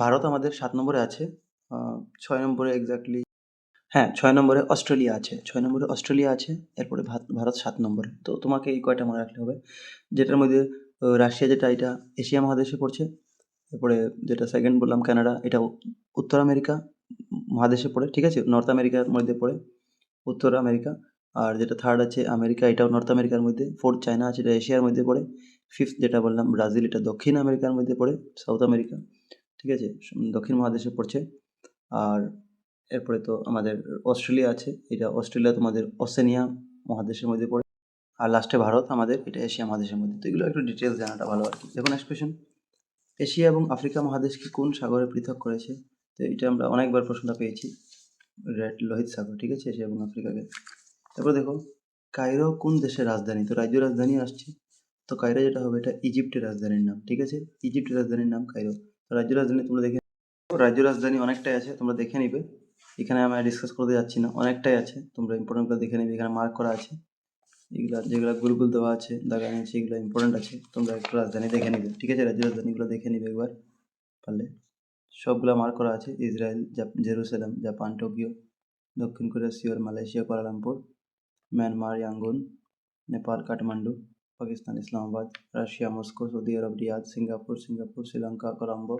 ভারত আমাদের 7 নম্বরে আছে। 6 নম্বরে এক্সাক্টলি, হ্যাঁ, 6 নম্বরে অস্ট্রেলিয়া আছে। 6 নম্বরে অস্ট্রেলিয়া আছে। এরপরে ভারত 7 নম্বরে। তো তোমাকে এই কয়টা মনে রাখলে হবে। যেটার মধ্যে রাশিয়া যেটা এটা এশিয়া মহাদেশে পড়ছে। এরপরে যেটা 2nd বললাম কানাডা, এটা উত্তর আমেরিকা মহাদেশে পড়ে, ঠিক আছে? নর্থ আমেরিকার মধ্যে পড়ে, উত্তর আমেরিকা। আর যেটা 3rd আছে আমেরিকা, এটাও নর্থ আমেরিকার মধ্যে। 4th চায়না আছে, এটা এশিয়ার মধ্যে পড়ে। 5th যেটা বললাম ব্রাজিল, এটা দক্ষিণ আমেরিকার মধ্যে পড়ে, সাউথ আমেরিকা, ঠিক আছে? দক্ষিণ মহাদেশে পড়ছে। আর এরপরে তো আমাদের অস্ট্রেলিয়া আছে, এটা অস্ট্রেলিয়া তোমাদের ওশেনিয়া মহাদেশের মধ্যে পড়ে। আর লাস্টে ভারত আমাদের, এটা এশিয়া মহাদেশের মধ্যে। তো এগুলো একটু ডিটেলস জানাটা ভালো আর কি। দেখো নেক্সট কোয়েশ্চেন, এশিয়া এবং আফ্রিকা মহাদেশকে কোন সাগরে পৃথক করেছে? তো এটা আমরা অনেকবার প্রশ্নটা পেয়েছি, লোহিত সাগর, ঠিক আছে? এশিয়া এবং আফ্রিকাকে। তারপর দেখো কায়রো কোন দেশের রাজধানী? তো রাজ্য রাজধানী আসছে, তো কায়রো যেটা হবে এটা ইজিপ্টের রাজধানীর নাম, ঠিক আছে? ইজিপ্টের রাজধানীর নাম কায়রো। তো রাজ্য রাজধানী তোমরা দেখে, রাজ্য রাজধানী অনেকটাই আছে, তোমরা দেখে নিবে। এখানে আমি ডিসকাস করতে যাচ্ছি না, অনেকটাই আছে, তোমরা ইম্পর্টেন্টগুলো দেখে নিবে, এখানে মার্ক করা আছে। এগুলা যেগুলো গুল দেওয়া আছে, দাগানো আছে, এগুলো ইম্পর্টেন্ট আছে, তোমরা একটু রাজধানী দেখে নিবে, ঠিক আছে? রাজ্য রাজধানীগুলো দেখে নিবে একবার পারলে। সবগুলো মার্ক করা আছে, ইসরায়েল, জেরুসালেম, জাপান টোকিও, দক্ষিণ Korea Seoul, Malaysia Kuala Lumpur, Myanmar Yangon, Nepal Kathmandu, Pakistan Islamabad, Russia Moscow, Saudi Arab Riyadh, Singapore Sri Lanka Colombo.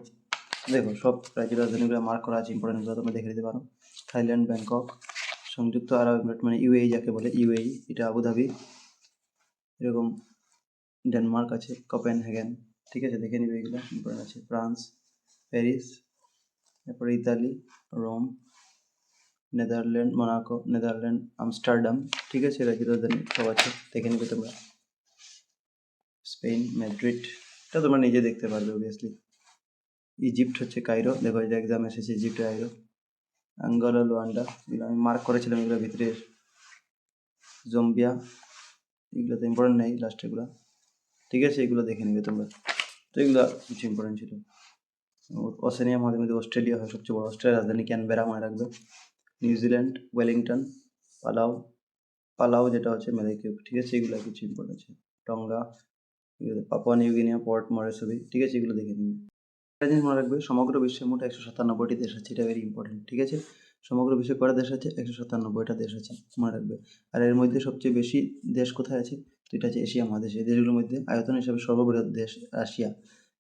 দেখো সব রাজ্যের রাজধানীগুলো মার্ক করা আছে, ইম্পর্টেন্টগুলো তোমরা দেখে নিতে পারো। থাইল্যান্ড ব্যাংকক, সংযুক্ত আরব এমিরেট মানে ইউএই যাকে বলে, ইউএই এটা আবুধাবি, এরকম ডেনমার্ক আছে, কোপেনহেগেন, ঠিক আছে? দেখে নিবে, এগুলো ইম্পর্টেন্ট আছে। ফ্রান্স, প্যারিস, তারপরে Italy, Rome, Netherland Monaco, Netherland Amsterdam, ঠিক আছে? রাজ্যের রাজধানী সব আছে, দেখে নিবে তোমরা। স্পেন ম্যাড্রিড, এটা তোমরা নিজে দেখতে পারবে অবভিয়াসলি। ইজিপ্ট হচ্ছে কায়রো, দেখো এটা এক্সাম এসেছে, ইজিপ্ট কায়রো। আঙ্গোলা লুয়ান্ডা, এগুলো আমি মার্ক করেছিলাম, এগুলোর ভিতরে জম্বিয়া, এগুলো তো ইম্পর্টেন্ট নেই লাস্ট এগুলো, ঠিক আছে? এগুলো দেখে নিবে তোমরা। তো এগুলো কিছু ইম্পর্টেন্ট ছিল। ওশেনিয়া মহাদেশের মধ্যে অস্ট্রেলিয়া হয় সবচেয়ে বড়, অস্ট্রেলিয়ার রাজধানী ক্যানবেরা মনে রাখবে। নিউজিল্যান্ড ওয়েলিংটন, পালাউ যেটা হচ্ছে মেলাইকিউব, ঠিক আছে? এগুলো কিছু ইম্পর্টেন্ট আছে। Tonga, Papua New Guinea, Port Moresby, ঠিক আছে, এগুলো দেখে নিবি। একটা জিনিস মনে রাখবে, সমগ্র বিশ্বে মোট 197টি দেশ আছে, এটা ভেরি ইম্পর্টেন্ট, ঠিক আছে। সমগ্র বিশ্বে কয়টা দেশ আছে? 197টা দেশ আছে, মনে রাখবে। আর এর মধ্যে সবচেয়ে বেশি দেশ কোথায় আছে? তো এটা আছে এশিয়া মহাদেশে। এই দেশগুলোর মধ্যে আয়তন হিসাবে সর্ববৃহৎ দেশ রাশিয়া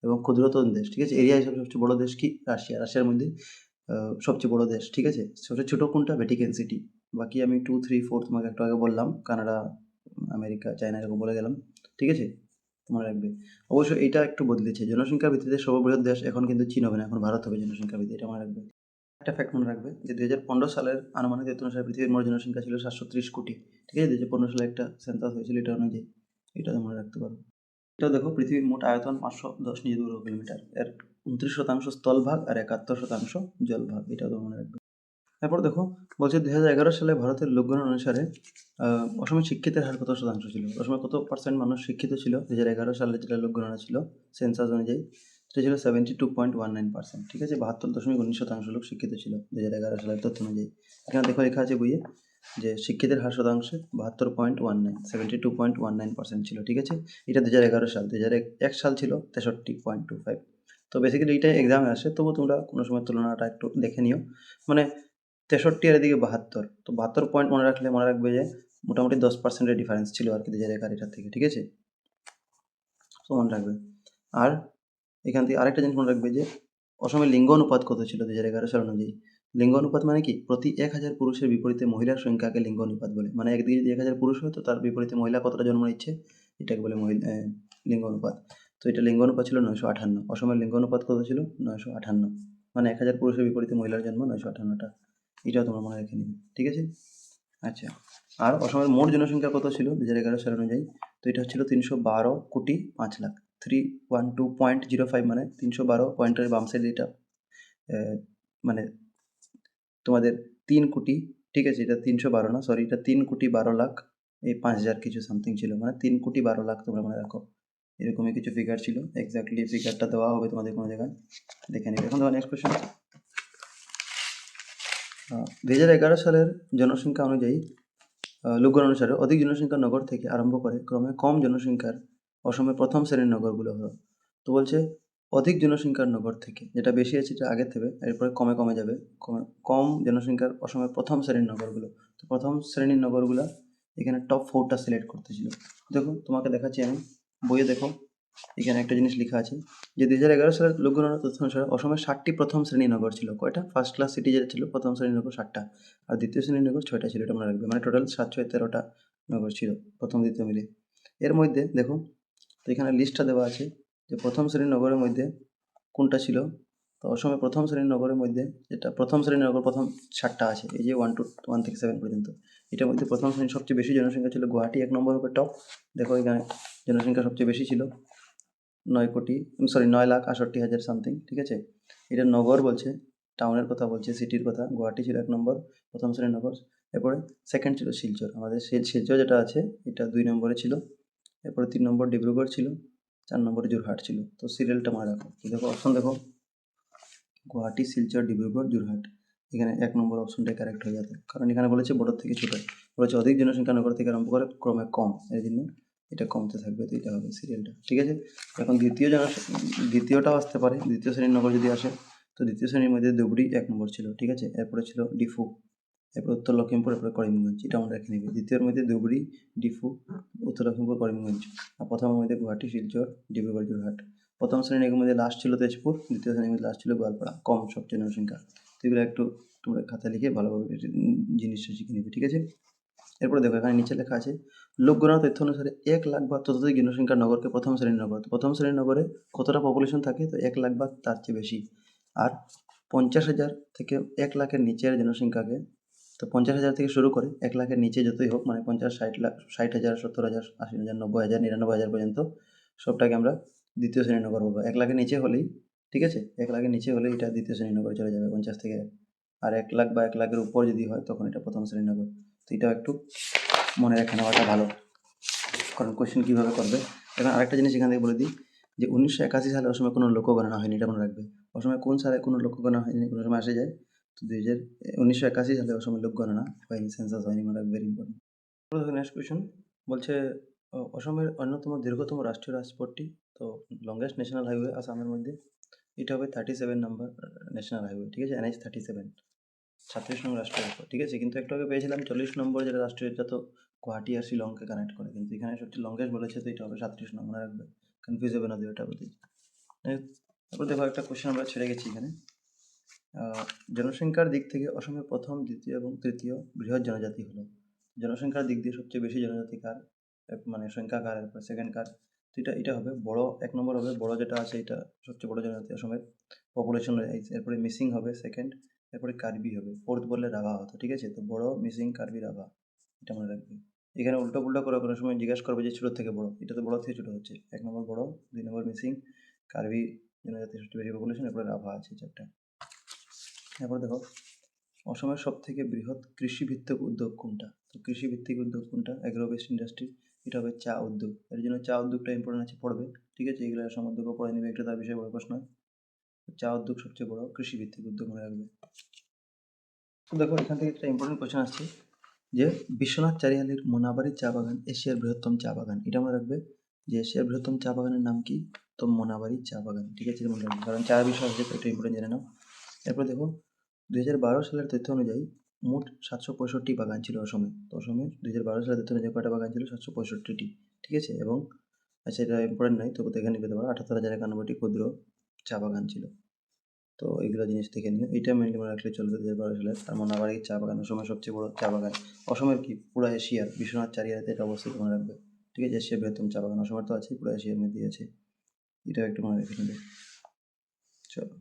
এবং ক্ষুদ্রতম দেশ, ঠিক আছে। এরিয়া হিসাবে সবচেয়ে বড় দেশ কি? রাশিয়া। রাশিয়ার মধ্যে সবচেয়ে বড় দেশ, ঠিক আছে। সবচেয়ে ছোটো কোনটা? Vatican city. বাকি আমি 2, 3, 4 তোমাকে একটু আগে বললাম, কানাডা, আমেরিকা, চায়না এরকম বলে গেলাম, ঠিক আছে, মনে রাখবে। অবশ্য এটা একটু বদলেছে, জনসংখ্যার ভিত্তিতে সর্ববৃহৎ দেশ এখন কিন্তু চীন হবে না, এখন ভারত হবে জনসংখ্যার ভিত্তিতে, এটা মনে রাখবে। একটা ফ্যাক্ট মনে রাখবে যে 2015 সালের আনুমানিক তথ্য অনুসারে পৃথিবীর মোট জনসংখ্যা ছিল 730 কোটি, ঠিক আছে। 2015 সালে একটা সেন্সাস হয়েছিল, এটা অনুযায়ী এটা মনে রাখতে পারো। এটাও দেখো, পৃথিবীর মোট আয়তন 510 নিযুত বর্গ কিলোমিটার, এর 29% স্থলভাগ আর 71% জলভাগ, এটাও তো মনে রাখবে। তারপর দেখো, বলছে 2011 সালে ভারতের লোকগণনা অনুসারে অসমে শিক্ষিতের হার কত শতাংশ ছিল? অসমে কত পার্সেন্ট মানুষ শিক্ষিত ছিল 2011 সালে, যেটা লোকগণনা ছিল সেন্সাস অনুযায়ী, সেটা ছিল 72.19%, ঠিক আছে। 72.19% লোক শিক্ষিত ছিল 2011 সালের তথ্য অনুযায়ী। এখানে দেখো লেখা আছে বইয়ে যে শিক্ষিতের হার শতাংশে 72.19, 72.19% ছিল, ঠিক আছে। এটা 2011 সাল, 2001 সাল ছিল 63.25। তো বেসিক্যালি এইটাই এক্সামে আসে, তবু তোমরা কোনো সময় তুলনাটা একটু দেখে নিও। মানে 63 আর এদিকে 72, তো 72 পয়েন্ট মনে রাখলে মনে রাখবে যে মোটামুটি 10%-এর ডিফারেন্স ছিল আর কি 2011 থেকে, ঠিক আছে, তো মনে রাখবে। আর এখান থেকে আরেকটা জিনিস মনে রাখবে যে অসমে লিঙ্গ অনুপাত কত ছিল 2011 সাল অনুযায়ী। লিঙ্গ অনুপাত মানে কি? প্রতি 1000 পুরুষের বিপরীতে মহিলার সংখ্যাকে লিঙ্গ অনুপাত বলে। মানে একদিকে যদি 1000 পুরুষ হয়, তো তার বিপরীতে মহিলা কতটা জন্ম নিচ্ছে, এটাকে বলে লিঙ্গ অনুপাত। তো এটা লিঙ্গ অনুপাত ছিল 958। অসমের লিঙ্গ অনুপাত কত ছিল? 958। মানে 1000 পুরুষের বিপরীতে মহিলার জন্ম 958টা। এটাও তোমরা মনে রেখে নিবে, ঠিক আছে। আচ্ছা, আর অসমের মোট জনসংখ্যা কত ছিল 2011 সাল অনুযায়ী? তো এটা ছিল 312,05,00,000। 312.05 মানে 312 পয়েন্টের বাম সাইডে এটা মানে তোমাদের 3 কোটি, ঠিক আছে। এটা 312 না, সরি, এটা 3,12,00,000 এই 5,000 কিছু সামথিং ছিল, মানে 3,12,00,000 তোমরা মনে রাখো। এরকমই কিছু ফিগার ছিল, এক্স্যাক্টলি ফিগারটা দেওয়া হবে তোমাদের কোনো জায়গায়, দেখে নেবে। এখন তোমার নেক্সট কোয়েশ্চেন। 2011 সালের জনসংখ্যা অনুযায়ী লোকগণনা অনুসারে অধিক জনসংখ্যার নগর থেকে আরম্ভ করে ক্রমে কম জনসংখ্যার অসমের প্রথম শ্রেণীর নগরগুলো হলো। তো বলছে অধিক জনসংখ্যার নগর থেকে, যেটা বেশি আছে এটা আগের থেকে, এরপরে কমে কমে যাবে, কম জনসংখ্যার অসমের প্রথম শ্রেণীর নগরগুলো। তো প্রথম শ্রেণীর নগরগুলা এখানে টপ 4টা সিলেক্ট করতেছিল। দেখো তোমাকে দেখাচ্ছি আমি, বইয়ে দেখো, এখানে একটা জিনিস লেখা আছে যে 2011 সালের লোকগণনা তথ্য অনুসারে অসমের 60টি প্রথম শ্রেণী নগর ছিল। কয়টা? ফার্স্ট ক্লাস সিটি যেটা ছিল প্রথম শ্রেণী নগর 60টা, আর দ্বিতীয় শ্রেণীর নগর 6টা ছিল, এটা মনে রাখবে। মানে টোটাল 713টা নগর ছিল প্রথম দ্বিতীয় মিলে। এর মধ্যে দেখো, তো এখানে লিস্টটা দেওয়া আছে যে প্রথম শ্রেণীর নগরের মধ্যে কোনটা ছিল। তো অসমের প্রথম শ্রেণীর নগরের মধ্যে, যেটা প্রথম শ্রেণীর নগর প্রথম 7টা আছে, এই যে 1 থেকে 7 পর্যন্ত, এটার মধ্যে প্রথম শ্রেণীর সবচেয়ে বেশি জনসংখ্যা ছিল গুয়াহাটি 1 নম্বর উপর টপ। দেখো এখানে জনসংখ্যা সবচেয়ে বেশি ছিল 9,68,000 সামথিং, ঠিক আছে। এটা নগর বলছে, টাউনের কথা বলছে, সিটির কথা। গুয়াহাটি ছিল 1 নম্বর প্রথম শ্রেণীর নগর। এরপরে সেকেন্ড ছিল শিলচর, আমাদের শিলচর যেটা আছে এটা 2 নম্বরে ছিল। এরপরে 3 নম্বর ডিব্রুগড় ছিল, 4 নম্বরে যোরহাট ছিল। তো সিরিয়ালটা মনে রাখো। দেখো অপশন দেখো, গুয়াহাটি, শিলচর, ডিব্রুগড়, যোরহাট। এখানে 1 নম্বর অপশনটাই কারেক্ট হয়ে যাবে, কারণ এখানে বলেছে বড় থেকে ছোট, বলেছে অধিক জনসংখ্যা নগর থেকে আরম্ভ করে ক্রমে কম, এর জন্য এটা কমতে থাকবে, তো এটা হবে সিরিয়ালটা, ঠিক আছে। এখন দ্বিতীয়টাও আসতে পারে, দ্বিতীয় শ্রেণীর নগর যদি আসে, তো দ্বিতীয় শ্রেণীর মধ্যে ধুবড়ি 1 নম্বর ছিল, ঠিক আছে। এরপরে ছিল ডিফু, এরপর উত্তর লখিমপুর, এরপরে করিমগঞ্জ, এটা আমরা রেখে নেবে। দ্বিতীয়র মধ্যে ধুবড়ি, ডিফু, উত্তর লখিমপুর, করিমগঞ্জ। আর প্রথমের মধ্যে গুয়াহাটি, শিলচর, ডিব্রুগড়, যোরহাট। প্রথম শ্রেণীর মধ্যে লাস্ট ছিল তেজপুর, দ্বিতীয় শ্রেণীর মধ্যে লাস্ট ছিল গোয়ালপাড়া, কম সবচেয়ে জনসংখ্যা। তো এগুলো একটু তোমরা খাতা লিখে ভালোভাবে জিনিসটা শিখে নেবে, ঠিক আছে। এরপরে দেখো এখানে নিচে লেখা আছে লোকগণনা তথ্য অনুসারে 1 লাখ বা ততোধিক জনসংখ্যার নগরকে প্রথম শ্রেণীর নগর। তো প্রথম শ্রেণীর নগরে কতটা পপুলেশন থাকে? তো 1 লাখ বা তার চেয়ে বেশি। আর 50,000 থেকে 1 লাখের নিচের জনসংখ্যাকে, তো 50,000 থেকে শুরু করে 1 লাখের নিচে যতই হোক, মানে 50, 60 লাখ, 60,000, 70,000, 80,000, 90,000, 99,000 পর্যন্ত সবটাকে আমরা দ্বিতীয় শ্রেণীর নগর বলবো। 1 লাখের নিচে হলেই, ঠিক আছে, 1 লাখের নিচে হলেই এটা দ্বিতীয় শ্রেণীর নগরে চলে যাবে 50 থেকে। আর 1 লাখ বা 1 লাখের উপর যদি হয়, তখন এটা প্রথম শ্রেণীর নগর। তো এটাও একটু মনে রেখে নেওয়াটা ভালো, কারণ কোয়েশ্চেন কীভাবে করবে। এখন আরেকটা জিনিস এখান থেকে বলে দিই যে 1981 সালে অসমে কোনো লোকগণনা হয়নি, এটা মনে রাখবে। অসমে কোন সালে কোনো লোকগণনা হয়নি, কোনো সময় আসে যায়, তো 1981 সালে অসমে লোকগণনা হয়নি, সেন্সাস হয়নি, মনে রাখবে, ভেরি ইম্পর্টেন্ট। নেক্সট কোয়েশ্চেন বলছে অসমের অন্যতম দীর্ঘতম রাষ্ট্রীয় রাজপথটি, তো লংগেস্ট ন্যাশনাল হাইওয়ে আসামের মধ্যে, এটা হবে 37 নাম্বার ন্যাশনাল হাইওয়ে, ঠিক আছে, NH 37, 36 নং রাষ্ট্রীয় রাজপথ, ঠিক আছে। কিন্তু একটু আগে পেয়েছিলাম 40 নম্বর, যেটা রাষ্ট্রীয়, যা তো গুয়াহাটি আর শিলংকে কানেক্ট করে, কিন্তু এখানে সবচেয়ে লংগেস্ট বলেছে, তো এটা হবে 37 নং, মনে রাখবে, কনফিউজ হবে না দুইটা প্রতি। তারপর দেখো একটা কোশ্চেন আমরা ছেড়ে গেছি এখানে। জনসংখ্যার দিক থেকে অসমের প্রথম, দ্বিতীয় এবং তৃতীয় বৃহৎ জনজাতি হলো। জনসংখ্যার দিক দিয়ে সবচেয়ে বেশি জনজাতি কার, মানে সংখ্যা কার, এরপর সেকেন্ড কার, তো এটা হবে বড়, 1 নম্বর হবে বড়, যেটা আছে এটা সবচেয়ে বড় জনজাতি অসমের পপুলেশন, এরপরে মিসিং হবে সেকেন্ড, এরপরে কার্বি হবে ফোর্থ, বললে রাভা হতো, ঠিক আছে। তো বড়, মিসিং, কার্বি, রাভা, এটা মনে রাখবে। এখানে উল্টো পুল্টো করে কোনো সময় জিজ্ঞাসা করবে যে ছোটো থেকে বড়, এটা তো বড় থেকে ছোটো হচ্ছে, 1 নম্বর বড়, 2 নম্বর মিসিং, কার্বি জনজাতি সবচেয়ে বেশি পপুলেশন, এরপরে রাভা আছে, চারটা। এরপর দেখো অসমের সবথেকে বৃহৎ কৃষিভিত্তিক উদ্যোগ কোনটা? তো কৃষিভিত্তিক উদ্যোগ কোনটা? অ্যাগ্রো বেসড ইন্ডাস্ট্রি, এটা হবে চা উদ্যোগ। এর জন্য চা উদ্যোগটা ইম্পর্টেন্ট আছে, পড়বে, ঠিক আছে। এগুলো সম উদ্যোগও পড়ে নেবে, একটা তার বিষয়ে বড় প্রশ্ন। চা উদ্যোগ সবচেয়ে বড় কৃষিভিত্তিক উদ্যোগ, মনে রাখবে। তো দেখো এখান থেকে একটা ইম্পর্টেন্ট কোয়েশ্চেন আসছে যে বিশ্বনাথ চারিয়ালির মোনাবাড়ি চা বাগান এশিয়ার বৃহত্তম চা বাগান, এটা মনে রাখবে যে এশিয়ার বৃহত্তম চা বাগানের নাম কি? তো মোনাবাড়ি চা বাগান, ঠিক আছে, মনে রাখবে, কারণ চা বিষয় আছে, তো এটা ইম্পর্টেন্ট জেনে নাও। এরপর দেখো 2012 সালের তথ্য অনুযায়ী মোট 765 বাগান ছিল অসমে। তো অসমে 2012 সালের তথ্য অনুযায়ী কয়টা বাগান ছিল? 765টি, ঠিক আছে। এবং আচ্ছা, এটা ইম্পর্টেন্ট নয়, তবু দেখে নিতে পারো 78,091টি ক্ষুদ্র চা বাগান ছিল। তো এইগুলো জিনিস দেখে নিও, এইটা মেনলি মনে রাখলে চলবে। 2012 সালের আর মোনাবাড়ি চা বাগান অসমের সবচেয়ে বড় চা বাগান, অসমের কি পুরো এশিয়ার, বিশ্বনাথ চারিয়ালিতে এটা অবস্থিত, মনে রাখবে, ঠিক আছে। এশিয়ার বৃহত্তম চা বাগান অসমের তো আছে, পুরো এশিয়ার মধ্যেই আছে, এটাও একটু মনে রেখে নেবে। চলো,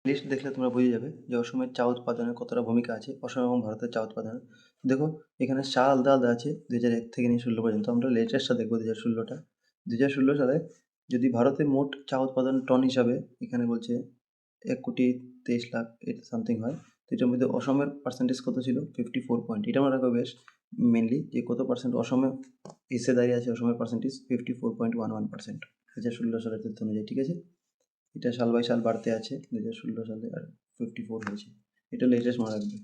লিস্ট দেখলে তোমরা বুঝে যাবে যে অসমের চা উৎপাদনের কতটা ভূমিকা আছে, অসম এবং ভারতের চা উৎপাদনের। দেখো এখানে সাল আলাদা আলাদা আছে, 2001 থেকে নিয়ে 16 পর্যন্ত। আমরা লেটেস্টটা দেখবো 2016টা। 2016 সালে যদি ভারতের মোট চা উৎপাদন টন হিসাবে এখানে বলছে 1,23,00,000 এটা সামথিং হয়, তো এটার মধ্যে অসমের পার্সেন্টেজ কত ছিল? 54 পয়েন্ট। এটা মনে রাখবে বেশ মেনলি, যে কত পার্সেন্ট অসমে হিস্সেদারি আছে, অসমের পার্সেন্টেজ 54.11%, 2016 সালের তথ্য অনুযায়ী, ঠিক আছে। এটা সাল বাই সাল বাড়তে আছে, 2016 সালে আর 54 হয়েছে, এটা লেটেস্ট মনে রাখবে।